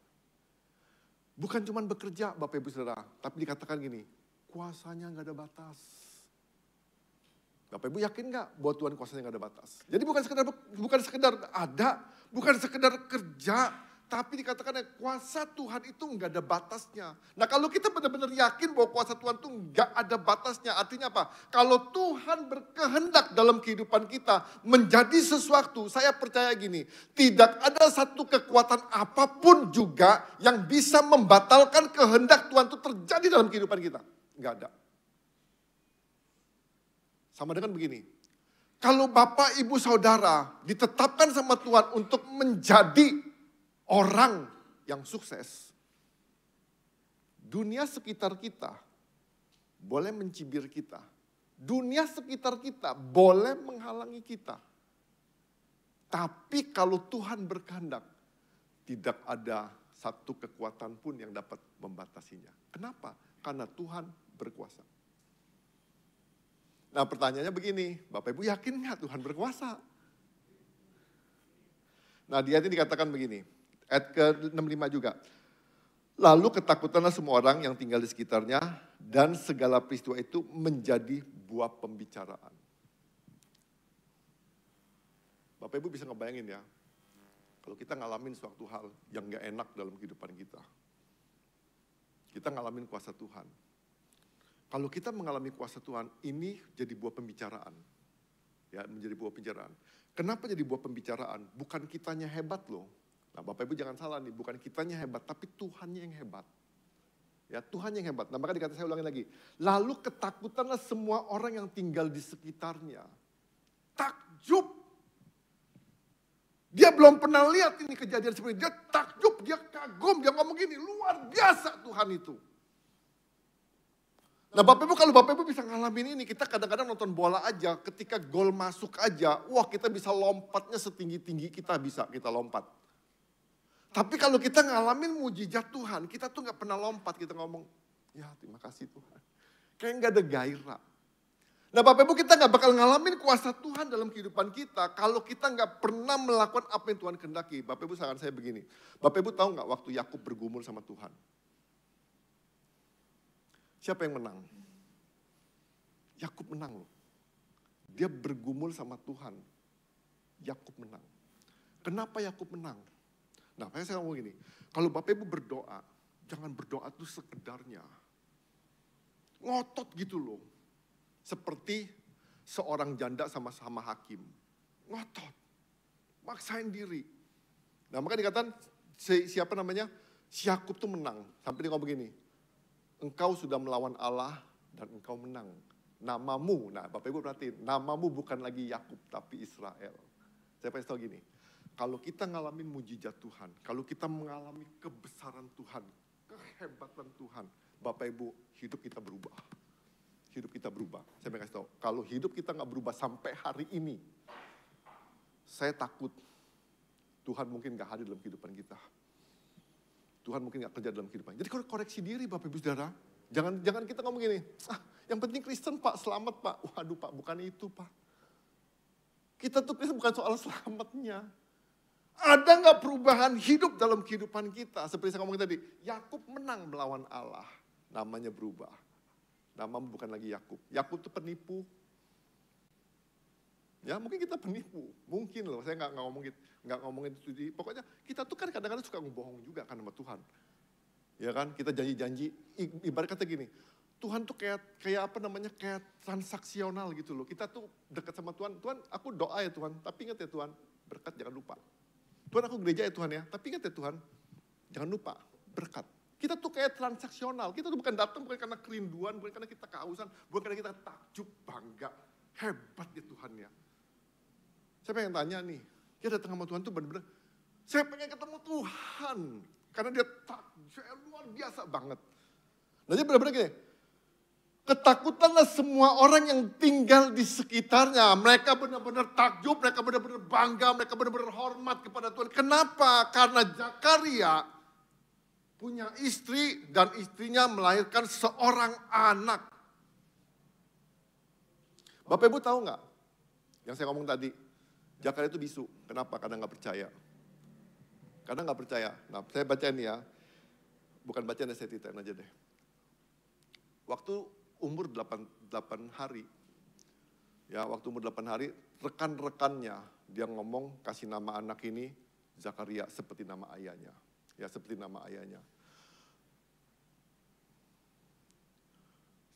Bukan cuman bekerja Bapak Ibu Saudara, tapi dikatakan gini, kuasanya gak ada batas. Bapak Ibu yakin gak bahwa Tuhan kuasanya gak ada batas? Jadi bukan sekedar ada, bukan sekedar kerja, tapi dikatakan kuasa Tuhan itu gak ada batasnya. Nah kalau kita benar-benar yakin bahwa kuasa Tuhan itu gak ada batasnya, artinya apa? Kalau Tuhan berkehendak dalam kehidupan kita menjadi sesuatu, saya percaya gini, tidak ada satu kekuatan apapun juga yang bisa membatalkan kehendak Tuhan itu terjadi dalam kehidupan kita. Gak ada. Sama dengan begini, Kalau Bapak, Ibu, Saudara ditetapkan sama Tuhan untuk menjadi orang yang sukses, dunia sekitar kita boleh mencibir kita. Dunia sekitar kita boleh menghalangi kita. Tapi kalau Tuhan berkehendak, tidak ada satu kekuatan pun yang dapat membatasinya. Kenapa? Karena Tuhan berkuasa. Nah pertanyaannya begini, Bapak Ibu yakin nggak Tuhan berkuasa? Nah di ayat ini dikatakan begini, ayat ke-65 juga. Lalu ketakutanlah semua orang yang tinggal di sekitarnya dan segala peristiwa itu menjadi buah pembicaraan. Bapak Ibu bisa ngebayangin ya, kalau kita ngalamin suatu hal yang gak enak dalam kehidupan kita. Kita ngalamin kuasa Tuhan. Kalau kita mengalami kuasa Tuhan, ini jadi buah pembicaraan. Ya, menjadi buah pembicaraan. Kenapa jadi buah pembicaraan? Bukan kitanya hebat loh. Nah Bapak Ibu jangan salah nih, bukan kitanya hebat, tapi Tuhannya yang hebat. Ya, Tuhan yang hebat. Nah maka dikata saya ulangi lagi. Lalu ketakutanlah semua orang yang tinggal di sekitarnya. Takjub. Dia belum pernah lihat ini kejadian seperti ini. Dia takjub, dia kagum, dia ngomong gini, luar biasa Tuhan itu. Nah Bapak Ibu, kalau Bapak Ibu bisa ngalamin ini, kita kadang-kadang nonton bola aja, ketika gol masuk aja, wah kita bisa lompatnya setinggi-tinggi kita lompat. Tapi kalau kita ngalamin mujizat Tuhan, kita tuh gak pernah lompat, kita ngomong, ya terima kasih Tuhan. Kayak gak ada gairah. Nah Bapak Ibu kita gak bakal ngalamin kuasa Tuhan dalam kehidupan kita kalau kita gak pernah melakukan apa yang Tuhan kehendaki. Bapak Ibu saran saya begini, Bapak Ibu tahu gak waktu Yakub bergumul sama Tuhan? Siapa yang menang? Yakub menang loh. Dia bergumul sama Tuhan. Yakub menang. Kenapa Yakub menang? Nah saya ngomong gini, kalau Bapak Ibu berdoa, jangan berdoa tuh sekedarnya. Ngotot gitu loh. Seperti seorang janda sama-sama hakim. Ngotot. Maksain diri. Nah maka dikatakan siapa namanya? Si Yakub tuh menang. Sampai dia ngomong begini. Engkau sudah melawan Allah dan engkau menang. Namamu, nah Bapak Ibu perhatiin. Namamu bukan lagi Yakub tapi Israel. Saya pengen tahu gini. Kalau kita ngalamin mujizat Tuhan. Kalau kita mengalami kebesaran Tuhan. Kehebatan Tuhan. Bapak Ibu hidup kita berubah. Hidup kita berubah. Saya mau kasih tahu, kalau hidup kita nggak berubah sampai hari ini, saya takut Tuhan mungkin nggak hadir dalam kehidupan kita. Tuhan mungkin nggak kerja dalam kehidupan. Jadi kalau koreksi diri Bapak Ibu Saudara, jangan kita ngomong gini, yang penting Kristen Pak, selamat Pak. Waduh Pak, bukan itu Pak. Kita tuh Kristen bukan soal selamatnya. Ada nggak perubahan hidup dalam kehidupan kita? Seperti saya ngomong tadi, Yakub menang melawan Allah, namanya berubah. Namamu bukan lagi Yakub. Yakub itu penipu. Ya mungkin kita penipu. Mungkin loh, saya nggak ngomongin itu. Pokoknya kita tuh kan kadang-kadang suka ngebohong juga kan sama Tuhan. Ya kan, kita janji-janji. Ibarat kata gini, Tuhan tuh kayak apa namanya, kayak transaksional gitu loh. Kita tuh dekat sama Tuhan. Tuhan aku doa ya Tuhan, tapi ingat ya Tuhan, berkat jangan lupa. Tuhan aku gereja ya Tuhan ya, tapi ingat ya Tuhan, jangan lupa, berkat. Kita tuh kayak transaksional, kita tuh bukan datang bukan karena kerinduan, bukan karena kita kehausan, bukan karena kita takjub, bangga, hebat ya Tuhan ya. Saya pengen tanya nih, dia datang sama Tuhan tuh benar-benar, saya pengen ketemu Tuhan, karena dia takjub, luar biasa banget. Nah jadi benar-benar gini, ketakutanlah semua orang yang tinggal di sekitarnya. Mereka benar-benar takjub, mereka benar-benar bangga, mereka benar-benar hormat kepada Tuhan. Kenapa? Karena Zakaria punya istri dan istrinya melahirkan seorang anak. Bapak Ibu tahu nggak? Yang saya ngomong tadi, Zakaria itu bisu. Kenapa? Karena nggak percaya. Karena nggak percaya. Nah, saya bacain ya. Bukan bacaan, saya ceritain aja deh. Waktu umur 8 hari, ya waktu umur 8 hari, rekan-rekannya dia ngomong kasih nama anak ini Zakaria seperti nama ayahnya. Ya seperti nama ayahnya.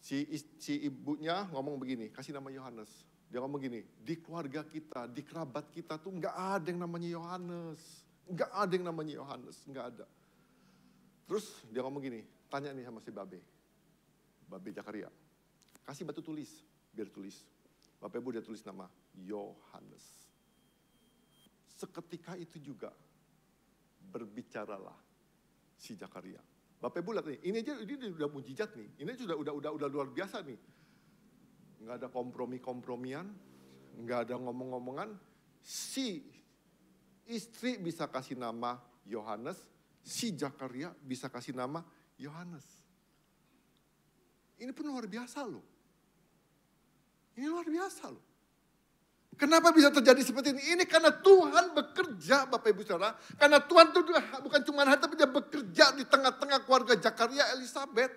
Si ibunya ngomong begini, kasih nama Yohanes. Dia ngomong gini, di keluarga kita, di kerabat kita tuh nggak ada yang namanya Yohanes. Nggak ada yang namanya Yohanes, nggak ada. Terus dia ngomong gini, tanya nih sama si Babe Zakaria. Kasih batu tulis, biar tulis. Bapak Ibu dia tulis nama Yohanes. Seketika itu juga berbicaralah si Zakaria. Bapak Ibu lihat nih, ini udah mujizat nih. Ini udah luar biasa nih. Nggak ada kompromi-kompromian, nggak ada ngomong-ngomongan. Si istri bisa kasih nama Yohanes, si Zakaria bisa kasih nama Yohanes. Ini pun luar biasa loh. Ini luar biasa loh. Kenapa bisa terjadi seperti ini? Ini karena Tuhan bekerja, Bapak Ibu Saudara. Karena Tuhan itu bukan cuma hati, tapi dia bekerja di tengah-tengah keluarga Zakaria Elizabeth.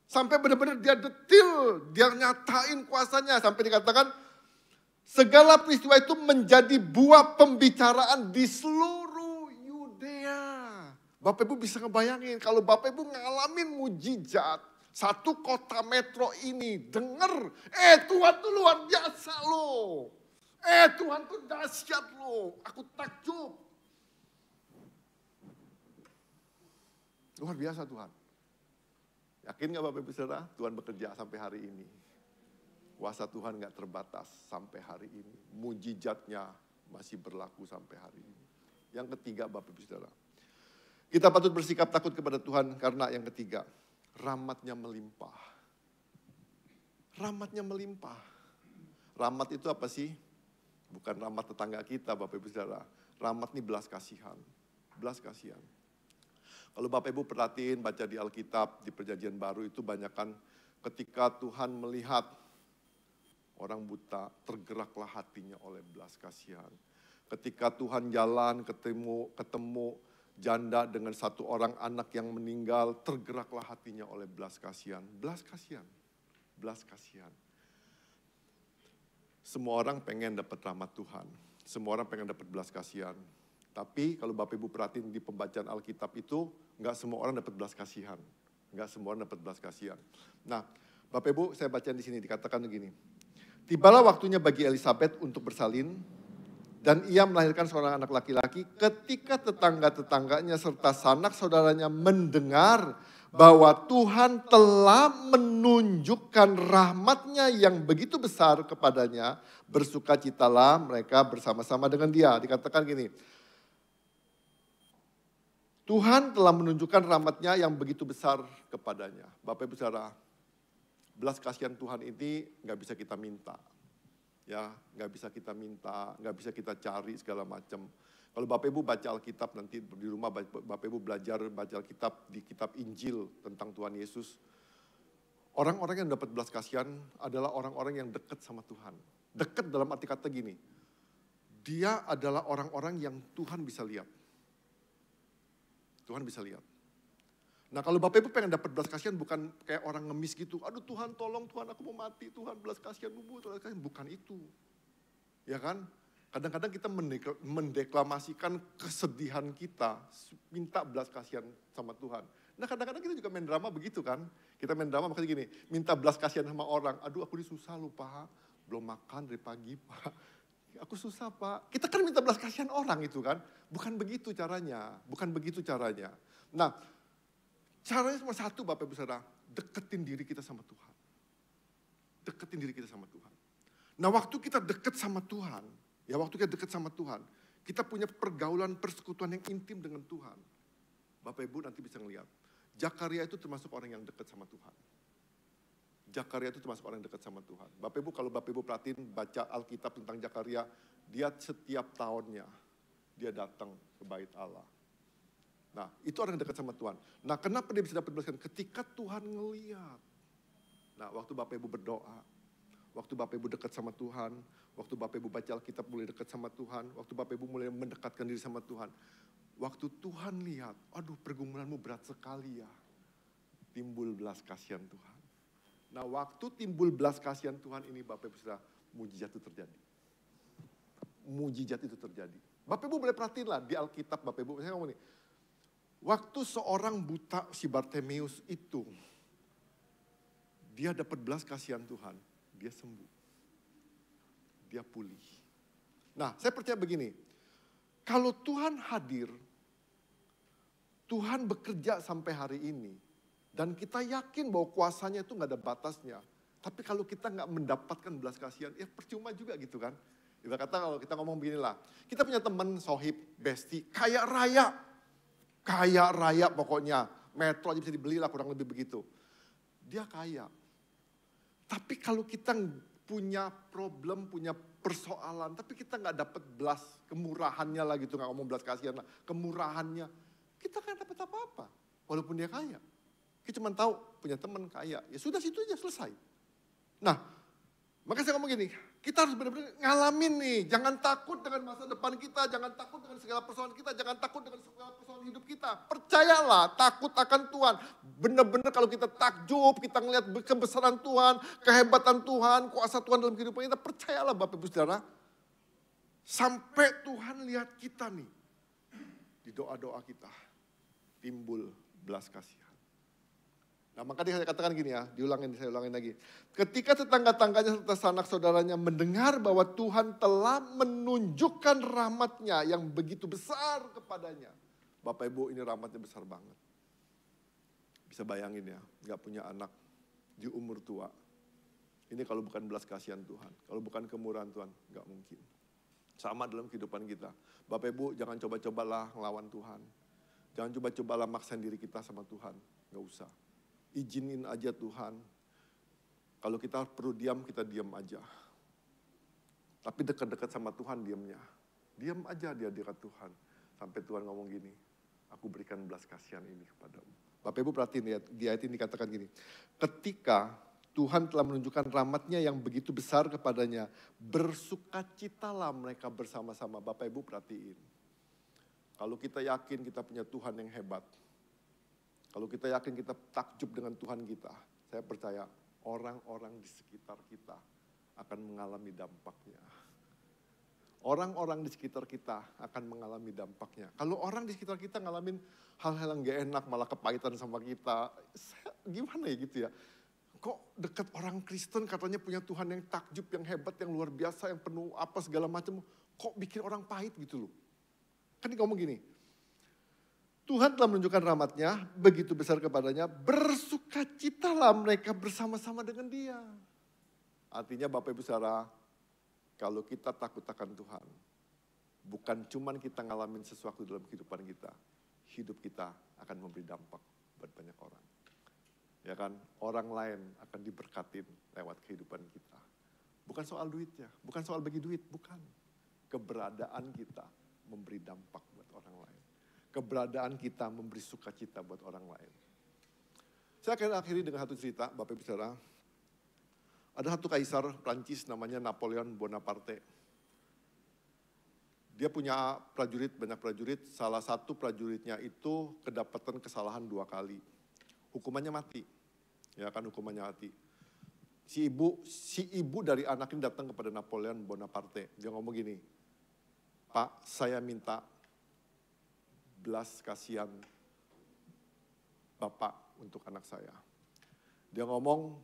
Sampai benar-benar dia detil, dia nyatain kuasanya. Sampai dikatakan, segala peristiwa itu menjadi buah pembicaraan di seluruh Yudea. Bapak Ibu bisa ngebayangin kalau Bapak Ibu ngalamin mujizat. Satu kota metro ini dengar, Tuhan tuh luar biasa loh. Tuhan tuh dahsyat loh. Aku takjub. Luar biasa Tuhan. Yakin gak Bapak Ibu Saudara? Tuhan bekerja sampai hari ini. Kuasa Tuhan gak terbatas sampai hari ini. Mujizatnya masih berlaku sampai hari ini. Yang ketiga Bapak Ibu Saudara. Kita patut bersikap takut kepada Tuhan karena yang ketiga. Rahmatnya melimpah. Rahmatnya melimpah. Rahmat itu apa sih? Bukan rahmat tetangga kita Bapak Ibu Saudara. Rahmat ini belas kasihan. Belas kasihan. Kalau Bapak Ibu perhatiin baca di Alkitab, di Perjanjian Baru itu banyakkan ketika Tuhan melihat orang buta, tergeraklah hatinya oleh belas kasihan. Ketika Tuhan jalan ketemu janda dengan satu orang anak yang meninggal, tergeraklah hatinya oleh belas kasihan. Belas kasihan. Belas kasihan. Semua orang pengen dapat rahmat Tuhan. Semua orang pengen dapat belas kasihan. Tapi kalau Bapak Ibu perhatiin di pembacaan Alkitab itu, nggak semua orang dapat belas kasihan. Nggak semua orang dapat belas kasihan. Nah, Bapak Ibu saya baca di sini dikatakan begini. Tibalah waktunya bagi Elizabeth untuk bersalin, dan ia melahirkan seorang anak laki-laki ketika tetangga-tetangganya serta sanak saudaranya mendengar bahwa Tuhan telah menunjukkan rahmat-Nya yang begitu besar kepadanya. Bersukacitalah mereka bersama-sama dengan dia. Dikatakan gini, Tuhan telah menunjukkan rahmat-Nya yang begitu besar kepadanya. Bapak Ibu Saudara, belas kasihan Tuhan ini gak bisa kita minta. Ya, nggak bisa kita minta, nggak bisa kita cari segala macam. Kalau Bapak Ibu baca Alkitab nanti di rumah Bapak Ibu belajar baca Alkitab di kitab Injil tentang Tuhan Yesus. Orang-orang yang dapat belas kasihan adalah orang-orang yang dekat sama Tuhan. Dekat dalam arti kata gini, dia adalah orang-orang yang Tuhan bisa lihat. Tuhan bisa lihat. Nah kalau Bapak Ibu pengen dapat belas kasihan bukan kayak orang ngemis gitu. Aduh Tuhan tolong Tuhan aku mau mati. Tuhan belas kasihan bukan itu. Ya kan? Kadang-kadang kita mendeklamasikan kesedihan kita. Minta belas kasihan sama Tuhan. Nah kadang-kadang kita juga main drama begitu kan. Kita main drama makanya gini. Minta belas kasihan sama orang. Aduh aku ini susah loh Pak. Belum makan dari pagi Pak. Aku susah Pak. Kita kan minta belas kasihan orang itu kan. Bukan begitu caranya. Bukan begitu caranya. Nah caranya cuma satu Bapak Ibu Saudara, deketin diri kita sama Tuhan. Deketin diri kita sama Tuhan. Nah waktu kita deket sama Tuhan, ya waktu kita deket sama Tuhan, kita punya pergaulan persekutuan yang intim dengan Tuhan. Bapak Ibu nanti bisa ngeliat, Zakaria itu termasuk orang yang dekat sama Tuhan. Zakaria itu termasuk orang yang dekat sama Tuhan. Bapak Ibu kalau Bapak Ibu perhatiin baca Alkitab tentang Zakaria, dia setiap tahunnya dia datang ke bait Allah. Nah, itu orang yang dekat sama Tuhan. Nah, kenapa dia bisa dapat belas kasihan? Ketika Tuhan ngeliat. Nah, waktu Bapak Ibu berdoa, waktu Bapak Ibu dekat sama Tuhan, waktu Bapak Ibu baca Alkitab mulai dekat sama Tuhan, waktu Bapak Ibu mulai mendekatkan diri sama Tuhan. Waktu Tuhan lihat, aduh pergumulanmu berat sekali ya. Timbul belas kasihan Tuhan. Nah, waktu timbul belas kasihan Tuhan ini Bapak Ibu sudah mujizat itu terjadi. Mujizat itu terjadi. Bapak Ibu boleh perhatiin lah di Alkitab Bapak Ibu. Saya ngomong nih. Waktu seorang buta si Bartimeus itu, dia dapat belas kasihan Tuhan, dia sembuh. Dia pulih. Nah saya percaya begini, kalau Tuhan hadir, Tuhan bekerja sampai hari ini, dan kita yakin bahwa kuasanya itu gak ada batasnya. Tapi kalau kita nggak mendapatkan belas kasihan, ya percuma juga gitu kan. Ibarat kata kalau kita ngomong begini lah, kita punya teman, sohib, besti, kaya raya. Kaya raya pokoknya, metro aja bisa dibeli lah kurang lebih begitu. Dia kaya. Tapi kalau kita punya problem, punya persoalan, tapi kita nggak dapat belas kemurahannya lah gitu, nggak ngomong belas kasihan lah, kemurahannya, kita kan dapat apa-apa, walaupun dia kaya. Kita cuma tahu punya teman kaya, ya sudah situ aja selesai. Nah, maka saya ngomong gini, kita harus benar-benar ngalamin nih, jangan takut dengan masa depan kita, jangan takut dengan segala persoalan kita, jangan takut dengan segala persoalan hidup kita. Percayalah, takut akan Tuhan. Benar-benar kalau kita takjub, kita ngelihat kebesaran Tuhan, kehebatan Tuhan, kuasa Tuhan dalam kehidupan kita, percayalah Bapak Ibu Saudara. Sampai Tuhan lihat kita nih, di doa-doa kita, timbul belas kasihan. Nah, maka saya katakan gini ya, saya ulangin lagi. Ketika tetangga-tangganya serta sanak saudaranya mendengar bahwa Tuhan telah menunjukkan rahmat-Nya yang begitu besar kepadanya. Bapak Ibu, ini rahmat-Nya besar banget. Bisa bayangin ya, gak punya anak di umur tua. Ini kalau bukan belas kasihan Tuhan, kalau bukan kemurahan Tuhan, gak mungkin. Sama dalam kehidupan kita. Bapak Ibu, jangan coba-cobalah ngelawan Tuhan. Jangan coba-cobalah maksain diri kita sama Tuhan, gak usah. Izinin aja Tuhan. Kalau kita perlu diam, kita diam aja. Tapi dekat-dekat sama Tuhan diamnya. Diam aja di hadirat Tuhan. Sampai Tuhan ngomong gini, aku berikan belas kasihan ini kepadamu. Bapak Ibu perhatiin ya, di ayat ini dikatakan gini. Ketika Tuhan telah menunjukkan rahmat-Nya yang begitu besar kepadanya, bersukacitalah mereka bersama-sama. Bapak Ibu perhatiin. Kalau kita yakin kita punya Tuhan yang hebat, kalau kita yakin kita takjub dengan Tuhan kita, saya percaya orang-orang di sekitar kita akan mengalami dampaknya. Orang-orang di sekitar kita akan mengalami dampaknya. Kalau orang di sekitar kita ngalamin hal-hal yang gak enak, malah kepahitan sama kita, gimana ya gitu ya. Kok dekat orang Kristen katanya punya Tuhan yang takjub, yang hebat, yang luar biasa, yang penuh apa segala macam, kok bikin orang pahit gitu loh. Kan dia ngomong gini, Tuhan telah menunjukkan rahmat-Nya begitu besar kepadanya, bersukacitalah mereka bersama-sama dengan Dia. Artinya Bapak Ibu Saudara, kalau kita takut akan Tuhan, bukan cuman kita ngalamin sesuatu dalam kehidupan kita, hidup kita akan memberi dampak buat banyak orang. Ya kan, orang lain akan diberkatin lewat kehidupan kita. Bukan soal duitnya, bukan soal bagi duit, bukan. Keberadaan kita memberi dampak buat orang lain. Keberadaan kita memberi sukacita buat orang lain. Saya akan akhiri dengan satu cerita, Bapak Ibu Saudara. Ada satu kaisar Prancis namanya Napoleon Bonaparte. Dia punya prajurit, banyak prajurit. Salah satu prajuritnya itu kedapatan kesalahan 2 kali. Hukumannya mati. Ya kan, hukumannya mati. Si ibu dari anak ini datang kepada Napoleon Bonaparte. Dia ngomong gini, Pak, saya minta belas kasihan Bapak untuk anak saya. Dia ngomong,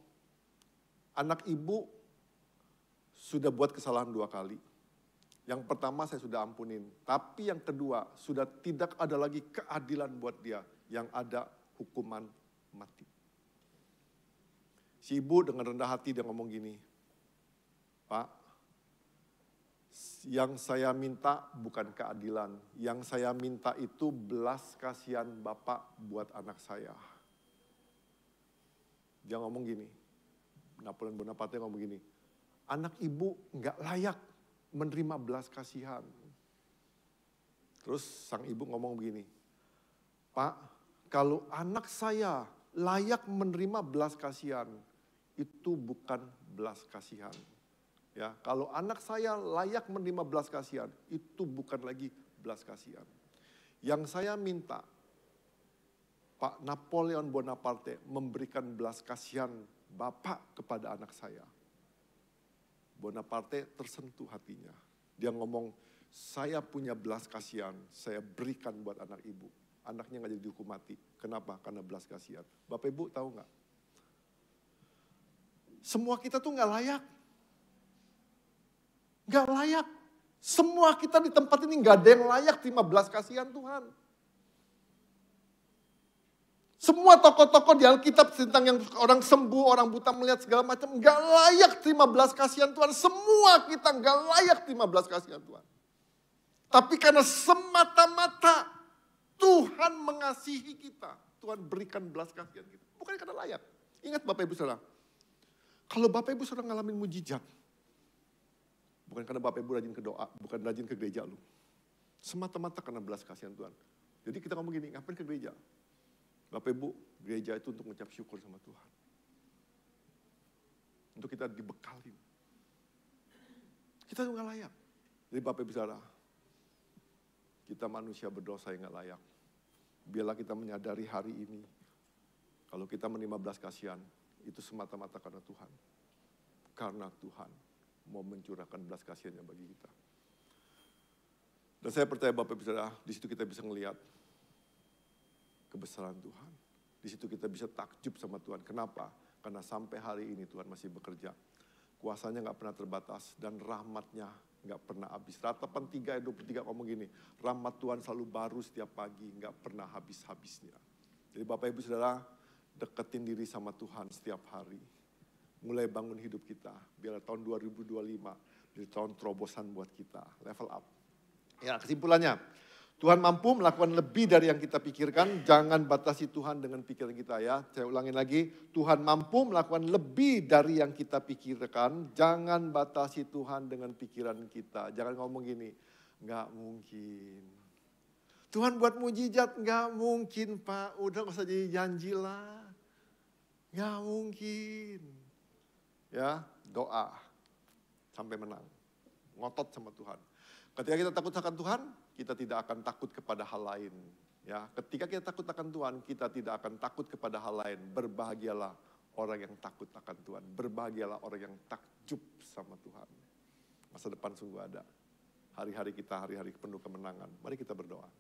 anak ibu sudah buat kesalahan 2 kali. Yang pertama saya sudah ampunin, tapi yang kedua sudah tidak ada lagi keadilan buat dia. Yang ada hukuman mati. Si ibu dengan rendah hati dia ngomong gini, Pak, yang saya minta bukan keadilan, yang saya minta itu belas kasihan Bapak buat anak saya. Dia ngomong gini, Napoleon Bonaparte ngomong gini, anak ibu nggak layak menerima belas kasihan. Terus sang ibu ngomong begini, Pak, kalau anak saya layak menerima belas kasihan, itu bukan belas kasihan. Ya, kalau anak saya layak menerima belas kasihan, itu bukan lagi belas kasihan. Yang saya minta, Pak Napoleon Bonaparte memberikan belas kasihan Bapak kepada anak saya. Bonaparte tersentuh hatinya. Dia ngomong, saya punya belas kasihan, saya berikan buat anak ibu. Anaknya nggak jadi dihukum mati. Kenapa? Karena belas kasihan. Bapak Ibu tahu nggak? Semua kita tuh nggak layak. Nggak layak. Semua kita di tempat ini nggak ada yang layak terima belas kasihan Tuhan. Semua tokoh-tokoh di Alkitab tentang yang orang sembuh, orang buta melihat segala macam. Gak layak terima belas kasihan Tuhan. Semua kita gak layak terima belas kasihan Tuhan. Tapi karena semata-mata Tuhan mengasihi kita. Tuhan berikan belas kasihan kita. Bukan karena layak. Ingat Bapak Ibu Saudara. Kalau Bapak Ibu Saudara ngalamin mujizat. Bukan karena Bapak Ibu rajin ke doa. Bukan rajin ke gereja lu. Semata-mata karena belas kasihan Tuhan. Jadi kita ngomong gini, ngapain ke gereja? Bapak Ibu, gereja itu untuk mengucap syukur sama Tuhan. Untuk kita dibekalin. Kita juga gak layak. Jadi Bapak Ibu Saudara, kita manusia berdosa yang gak layak. Biarlah kita menyadari hari ini, kalau kita menerima belas kasihan, itu semata-mata karena Tuhan. Karena Tuhan mau mencurahkan belas kasihannya bagi kita. Dan saya percaya Bapak Ibu Saudara, di situ kita bisa melihat kebesaran Tuhan. Di situ kita bisa takjub sama Tuhan. Kenapa? Karena sampai hari ini Tuhan masih bekerja. Kuasanya gak pernah terbatas dan rahmatnya gak pernah habis. Ratapan 3 ayat 23 ngomong gini, rahmat Tuhan selalu baru setiap pagi, gak pernah habis-habisnya. Jadi Bapak Ibu Saudara, deketin diri sama Tuhan setiap hari. Mulai bangun hidup kita, biar tahun 2025 jadi tahun terobosan buat kita. Level up. Ya, kesimpulannya, Tuhan mampu melakukan lebih dari yang kita pikirkan. Jangan batasi Tuhan dengan pikiran kita ya. Saya ulangin lagi. Tuhan mampu melakukan lebih dari yang kita pikirkan. Jangan batasi Tuhan dengan pikiran kita. Jangan ngomong gini. Nggak mungkin. Tuhan buat mujizat. Nggak mungkin Pak. Udah gak usah jadi janji lah. Nggak mungkin. Ya, doa. Sampai menang. Ngotot sama Tuhan. Ketika kita takut akan Tuhan, kita tidak akan takut kepada hal lain. Ya, ketika kita takut akan Tuhan, kita tidak akan takut kepada hal lain. Berbahagialah orang yang takut akan Tuhan. Berbahagialah orang yang takjub sama Tuhan. Masa depan sungguh ada. Hari-hari kita, hari-hari penuh kemenangan. Mari kita berdoa.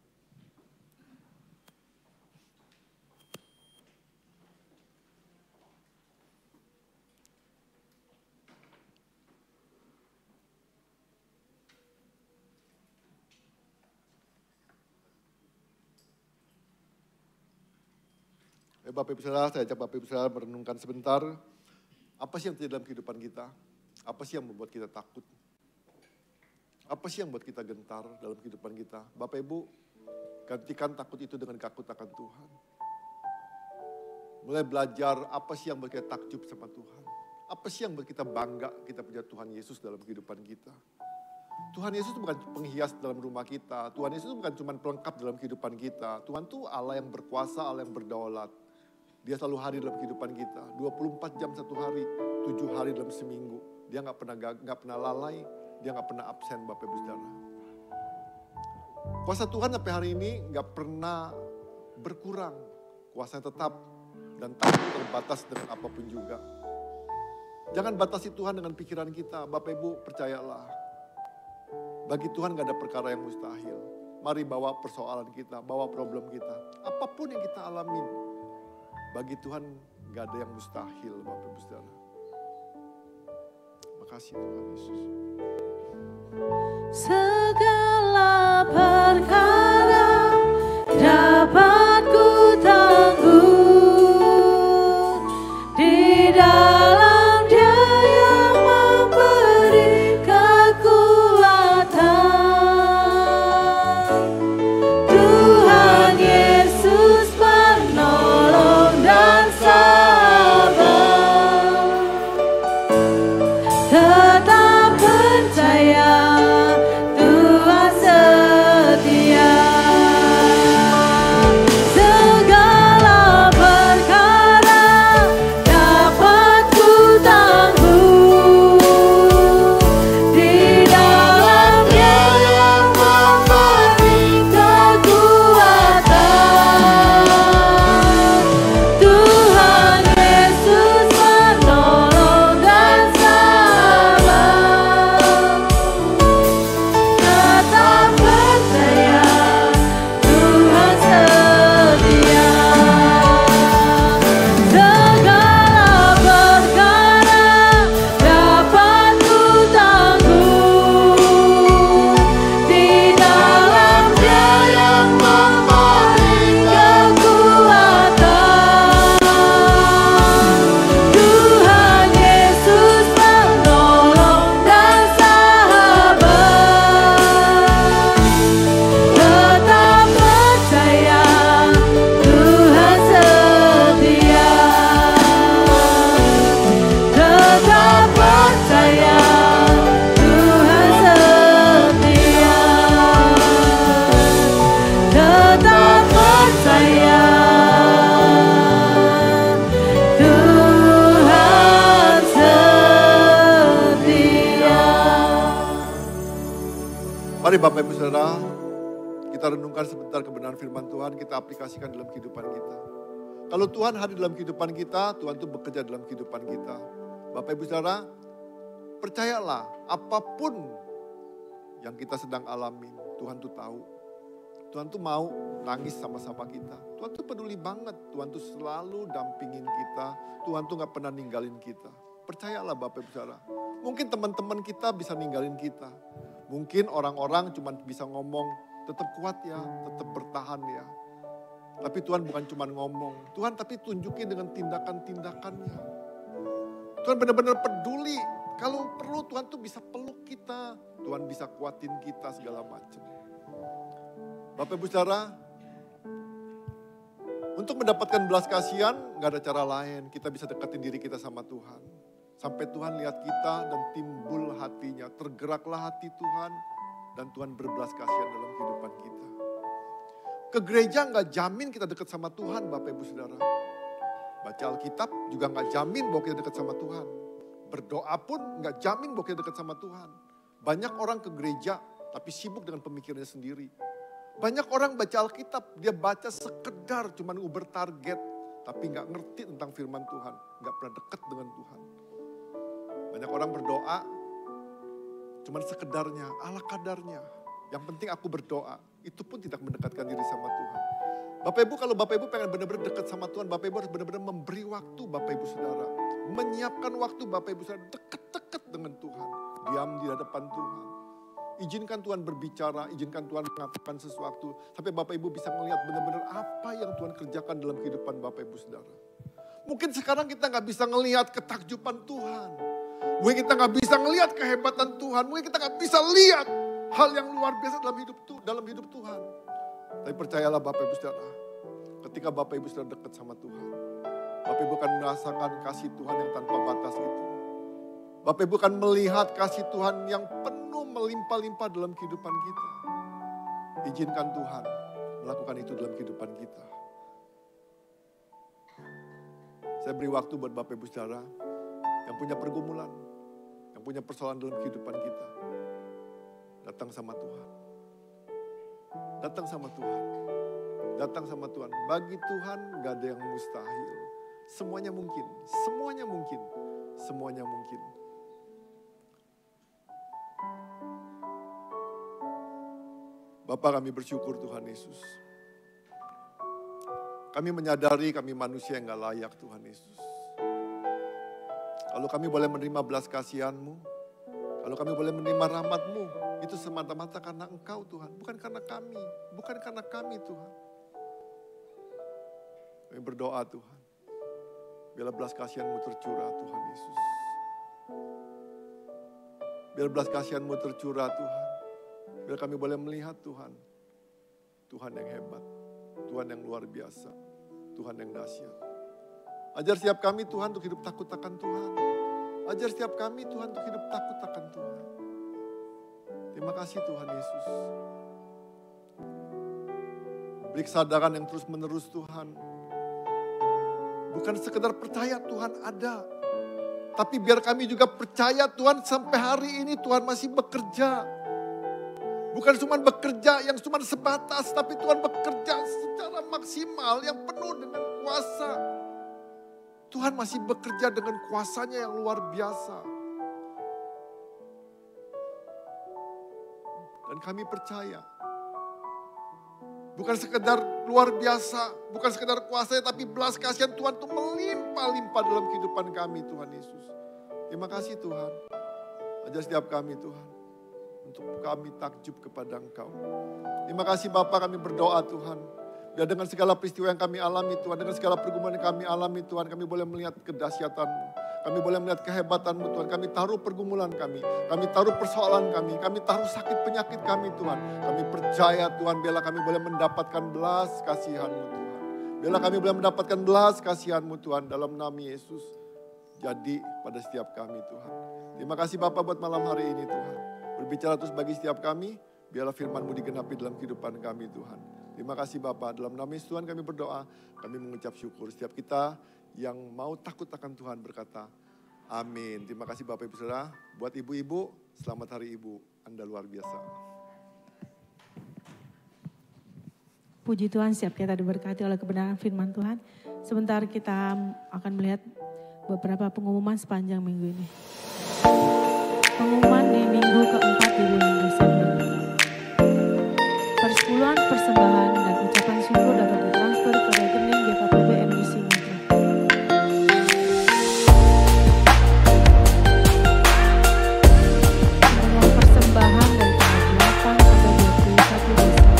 Bapak Ibu Saudara, saya ajak Bapak Ibu Saudara merenungkan sebentar. Apa sih yang terjadi dalam kehidupan kita? Apa sih yang membuat kita takut? Apa sih yang membuat kita gentar dalam kehidupan kita? Bapak Ibu, gantikan takut itu dengan takut akan Tuhan. Mulai belajar apa sih yang membuat kita takjub sama Tuhan. Apa sih yang membuat kita bangga kita punya Tuhan Yesus dalam kehidupan kita. Tuhan Yesus itu bukan penghias dalam rumah kita. Tuhan Yesus itu bukan cuma pelengkap dalam kehidupan kita. Tuhan itu Allah yang berkuasa, Allah yang berdaulat. Dia selalu hadir dalam kehidupan kita. 24 jam satu hari, 7 hari dalam seminggu. Dia gak pernah lalai, dia gak pernah absen Bapak Ibu Saudara. Kuasa Tuhan sampai hari ini gak pernah berkurang. Kuasanya tetap dan tak terbatas dengan apapun juga. Jangan batasi Tuhan dengan pikiran kita. Bapak Ibu percayalah. Bagi Tuhan gak ada perkara yang mustahil. Mari bawa persoalan kita, bawa problem kita. Apapun yang kita alamin. Bagi Tuhan gak ada yang mustahil Bapak Ibu Saudara. Makasih Tuhan Yesus. Segala perkara dapat ku tanggung di dalam Dia yang memberi kekuatan. Tuhan Yesus penolong dan sabar. Tetap percaya Tuhan Mari Bapak Ibu Saudara, kita renungkan sebentar kebenaran firman Tuhan, kita aplikasikan dalam kehidupan kita. Kalau Tuhan hadir dalam kehidupan kita, Tuhan itu bekerja dalam kehidupan kita. Bapak Ibu Saudara, percayalah apapun yang kita sedang alami, Tuhan tuh tahu. Tuhan tuh mau nangis sama-sama kita. Tuhan tuh peduli banget. Tuhan tuh selalu dampingin kita. Tuhan tuh gak pernah ninggalin kita. Percayalah Bapak Ibu Saudara. Mungkin teman-teman kita bisa ninggalin kita. Mungkin orang-orang cuma bisa ngomong, tetap kuat ya, tetap bertahan ya. Tapi Tuhan bukan cuma ngomong. Tuhan tapi tunjukin dengan tindakan-tindakannya. Tuhan benar-benar peduli. Kalau perlu Tuhan tuh bisa peluk kita. Tuhan bisa kuatin kita segala macam. Bapak Ibu Saudara, untuk mendapatkan belas kasihan gak ada cara lain. Kita bisa deketin diri kita sama Tuhan. Sampai Tuhan lihat kita dan timbul hatinya. Tergeraklah hati Tuhan dan Tuhan berbelas kasihan dalam kehidupan kita. Ke gereja gak jamin kita dekat sama Tuhan Bapak Ibu Saudara. Baca Alkitab juga gak jamin bahwa kita dekat sama Tuhan. Berdoa pun gak jamin bahwa kita dekat sama Tuhan. Banyak orang ke gereja tapi sibuk dengan pemikirannya sendiri. Banyak orang baca Alkitab, dia baca sekedar cuman uber target. Tapi gak ngerti tentang firman Tuhan. Gak pernah dekat dengan Tuhan. Banyak orang berdoa, cuman sekedarnya, ala kadarnya. Yang penting aku berdoa, itu pun tidak mendekatkan diri sama Tuhan. Bapak Ibu, kalau Bapak Ibu pengen benar-benar dekat sama Tuhan, Bapak Ibu harus benar-benar memberi waktu Bapak Ibu Saudara. Menyiapkan waktu Bapak Ibu Saudara dekat-dekat dengan Tuhan. Diam di hadapan Tuhan. Izinkan Tuhan berbicara, izinkan Tuhan mengatakan sesuatu. Sampai Bapak Ibu bisa melihat benar-benar apa yang Tuhan kerjakan dalam kehidupan Bapak Ibu Saudara. Mungkin sekarang kita gak bisa ngelihat ketakjuban Tuhan. Mungkin kita gak bisa ngelihat kehebatan Tuhan. Mungkin kita gak bisa lihat hal yang luar biasa dalam hidup Tuhan. Tapi percayalah Bapak Ibu Saudara, ketika Bapak Ibu Saudara dekat sama Tuhan, Bapak Ibu akan merasakan kasih Tuhan yang tanpa batas itu. Bapak Ibu akan melihat kasih Tuhan yang penuh melimpah-limpah dalam kehidupan kita. Izinkan Tuhan melakukan itu dalam kehidupan kita. Saya beri waktu buat Bapak Ibu Saudara yang punya pergumulan, yang punya persoalan dalam kehidupan kita. Datang sama Tuhan. Datang sama Tuhan. Datang sama Tuhan. Bagi Tuhan gak ada yang mustahil. Semuanya mungkin. Semuanya mungkin. Semuanya mungkin. Bapa, kami bersyukur Tuhan Yesus. Kami menyadari kami manusia yang gak layak Tuhan Yesus. Kalau kami boleh menerima belas kasihan-Mu, kalau kami boleh menerima rahmat-Mu, itu semata-mata karena Engkau Tuhan, bukan karena kami, bukan karena kami Tuhan. Kami berdoa Tuhan, biarlah belas kasihan-Mu tercurah Tuhan Yesus. Biar belas kasihan-Mu tercurah Tuhan. Biar kami boleh melihat Tuhan. Tuhan yang hebat. Tuhan yang luar biasa. Tuhan yang dahsyat. Ajar setiap kami Tuhan untuk hidup takut akan Tuhan. Ajar setiap kami Tuhan untuk hidup takut akan Tuhan. Terima kasih Tuhan Yesus. Beri kesadaran yang terus menerus Tuhan. Bukan sekedar percaya Tuhan ada. Tapi biar kami juga percaya Tuhan sampai hari ini Tuhan masih bekerja. Bukan cuma bekerja yang cuma sebatas, tapi Tuhan bekerja secara maksimal yang penuh dengan kuasa. Tuhan masih bekerja dengan kuasanya yang luar biasa. Dan kami percaya, bukan sekedar luar biasa, bukan sekedar kuasanya, tapi belas kasihan Tuhan itu melimpah-limpah dalam kehidupan kami Tuhan Yesus. Terima kasih Tuhan. Ajar setiap kami Tuhan. Untuk kami takjub kepada Engkau. Terima kasih Bapa, kami berdoa Tuhan. Biar dengan segala peristiwa yang kami alami Tuhan, dengan segala pergumulan yang kami alami Tuhan, kami boleh melihat kedahsyatan-Mu. Kami boleh melihat kehebatan-Mu Tuhan. Kami taruh pergumulan kami taruh persoalan kami taruh sakit penyakit kami Tuhan. Kami percaya Tuhan, biarlah kami boleh mendapatkan belas kasihan-Mu Tuhan. Biarlah kami boleh mendapatkan belas kasihan-Mu Tuhan dalam nama Yesus. Jadi pada setiap kami Tuhan. Terima kasih Bapa buat malam hari ini Tuhan. Berbicara terus bagi setiap kami, biarlah firman-Mu digenapi dalam kehidupan kami Tuhan. Terima kasih Bapa, dalam nama Yesus Tuhan kami berdoa, kami mengucap syukur. Setiap kita yang mau takut akan Tuhan berkata, amin. Terima kasih Bapak Ibu Saudara. Buat ibu-ibu, selamat hari ibu, Anda luar biasa. Puji Tuhan, siap kita diberkati oleh kebenaran firman Tuhan. Sebentar kita akan melihat beberapa pengumuman sepanjang minggu ini. Pengumuman di minggu keempat di bulan Desember. Persepuluhan, persembahan, dan ucapan syukur dapat ditransfer ke rekening GKPB MDC Mitra. Pengumuman persembahan dari tanggal 8 sampai 21 Desember.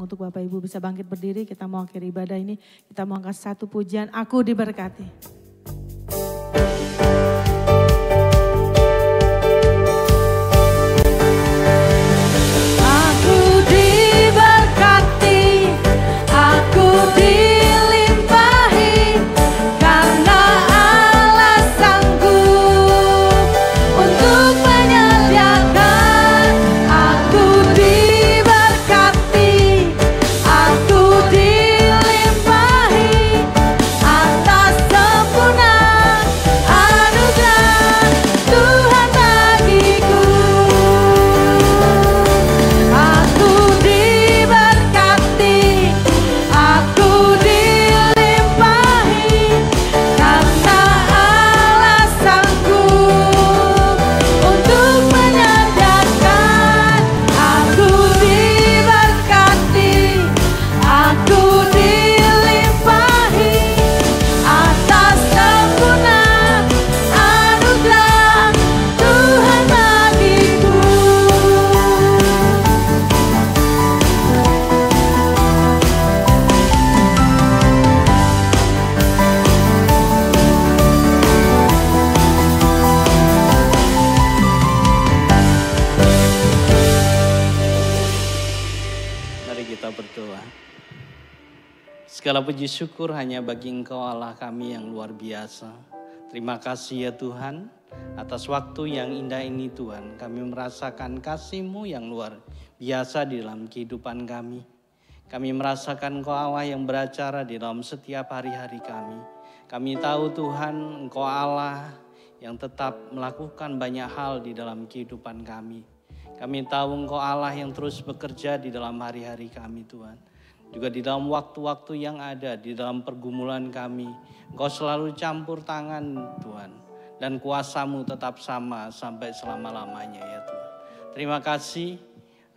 Untuk Bapak Ibu bisa bangkit berdiri, kita mau akhiri ibadah ini, kita mau angkat satu pujian, aku diberkati. Segala puji syukur hanya bagi Engkau Allah kami yang luar biasa. Terima kasih ya Tuhan atas waktu yang indah ini Tuhan. Kami merasakan kasih-Mu yang luar biasa di dalam kehidupan kami. Kami merasakan Engkau Allah yang beracara di dalam setiap hari-hari kami. Kami tahu Tuhan Engkau Allah yang tetap melakukan banyak hal di dalam kehidupan kami. Kami tahu Engkau Allah yang terus bekerja di dalam hari-hari kami Tuhan. Juga di dalam waktu-waktu yang ada, di dalam pergumulan kami, Engkau selalu campur tangan Tuhan. Dan kuasa-Mu tetap sama sampai selama-lamanya ya Tuhan. Terima kasih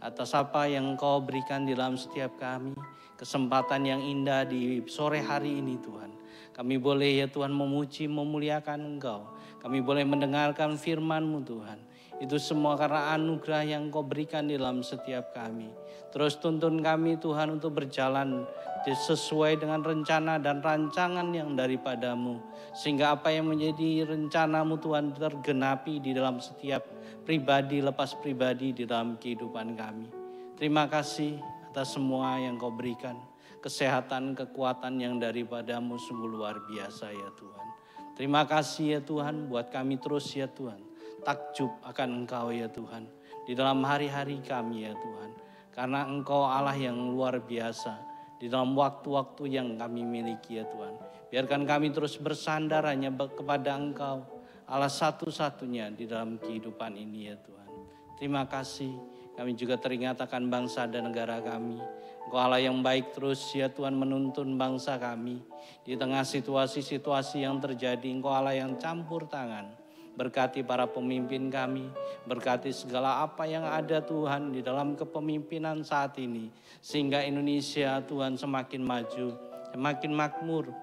atas apa yang Engkau berikan di dalam setiap kami. Kesempatan yang indah di sore hari ini Tuhan. Kami boleh ya Tuhan memuji, memuliakan Engkau. Kami boleh mendengarkan firman-Mu Tuhan. Itu semua karena anugerah yang Engkau berikan di dalam setiap kami. Terus tuntun kami Tuhan untuk berjalan sesuai dengan rencana dan rancangan yang daripada-Mu. Sehingga apa yang menjadi rencana-Mu Tuhan tergenapi di dalam setiap pribadi lepas pribadi di dalam kehidupan kami. Terima kasih atas semua yang Kau berikan. Kesehatan, kekuatan yang daripada-Mu sungguh luar biasa ya Tuhan. Terima kasih ya Tuhan buat kami terus ya Tuhan. Takjub akan Engkau ya Tuhan. Di dalam hari-hari kami ya Tuhan. Karena Engkau Allah yang luar biasa. Di dalam waktu-waktu yang kami miliki ya Tuhan. Biarkan kami terus bersandar hanya kepada Engkau. Allah satu-satunya di dalam kehidupan ini ya Tuhan. Terima kasih. Kami juga teringat akan bangsa dan negara kami. Engkau Allah yang baik terus ya Tuhan menuntun bangsa kami. Di tengah situasi-situasi yang terjadi Engkau Allah yang campur tangan. Berkati para pemimpin kami, berkati segala apa yang ada Tuhan di dalam kepemimpinan saat ini. Sehingga Indonesia Tuhan semakin maju, semakin makmur,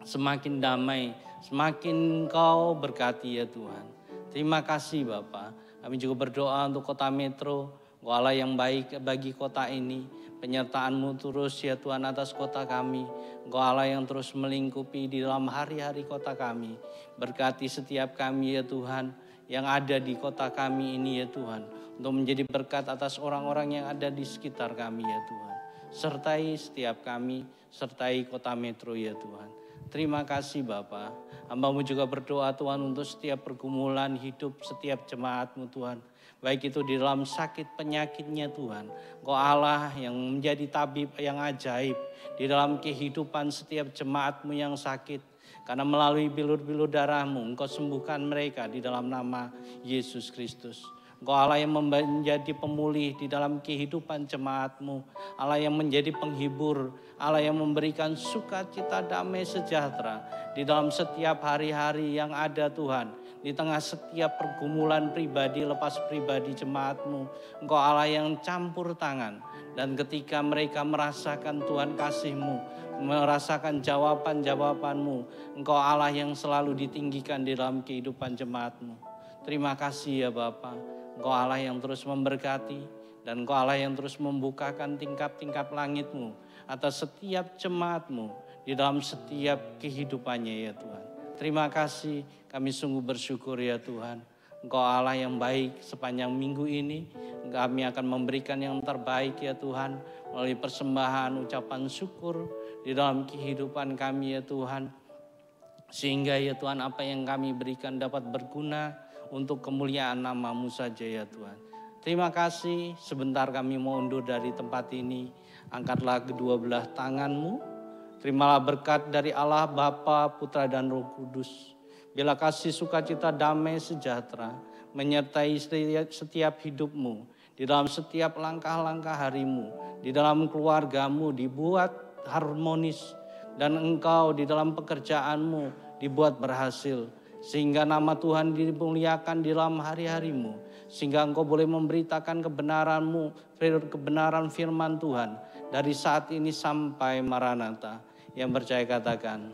semakin damai, semakin Engkau berkati ya Tuhan. Terima kasih Bapa. Kami juga berdoa untuk kota Metro, Engkau Allah yang baik bagi kota ini. penyertaan-Mu terus ya Tuhan atas kota kami. Engkau Allah yang terus melingkupi di dalam hari-hari kota kami. Berkati setiap kami ya Tuhan yang ada di kota kami ini ya Tuhan. Untuk menjadi berkat atas orang-orang yang ada di sekitar kami ya Tuhan. Sertai setiap kami, sertai kota Metro ya Tuhan. Terima kasih Bapa. Hamba-Mu juga berdoa Tuhan untuk setiap pergumulan hidup setiap jemaat-Mu Tuhan. Baik itu di dalam sakit penyakitnya Tuhan. Engkau Allah yang menjadi tabib yang ajaib di dalam kehidupan setiap jemaat-Mu yang sakit. Karena melalui bilur-bilur darah-Mu Engkau sembuhkan mereka di dalam nama Yesus Kristus. Engkau Allah yang menjadi pemulih di dalam kehidupan jemaat-Mu. Allah yang menjadi penghibur. Allah yang memberikan sukacita damai sejahtera di dalam setiap hari-hari yang ada Tuhan. Di tengah setiap pergumulan pribadi, lepas pribadi jemaat-Mu. Engkau Allah yang campur tangan. Dan ketika mereka merasakan Tuhan kasih-Mu, merasakan jawaban-jawaban-Mu, Engkau Allah yang selalu ditinggikan di dalam kehidupan jemaat-Mu. Terima kasih ya Bapa. Engkau Allah yang terus memberkati dan Engkau Allah yang terus membukakan tingkap-tingkap langit-Mu atas setiap jemaat-Mu di dalam setiap kehidupannya ya Tuhan. Terima kasih, kami sungguh bersyukur ya Tuhan. Engkau Allah yang baik sepanjang minggu ini. Kami akan memberikan yang terbaik ya Tuhan melalui persembahan ucapan syukur di dalam kehidupan kami ya Tuhan. Sehingga ya Tuhan apa yang kami berikan dapat berguna untuk kemuliaan nama-Mu saja ya Tuhan. Terima kasih, sebentar kami mau undur dari tempat ini. Angkatlah kedua belah tangan-Mu. Terimalah berkat dari Allah Bapa, Putra dan Roh Kudus. Bila kasih sukacita damai sejahtera menyertai setiap hidup-Mu. Di dalam setiap langkah-langkah hari-Mu. Di dalam keluarga-Mu dibuat harmonis. Dan Engkau di dalam pekerjaan-Mu dibuat berhasil. Sehingga nama Tuhan dimuliakan di dalam hari-hari-Mu. Sehingga Engkau boleh memberitakan kebenaran-Mu, kebenaran firman Tuhan. Dari saat ini sampai Maranatha. Yang percaya katakan.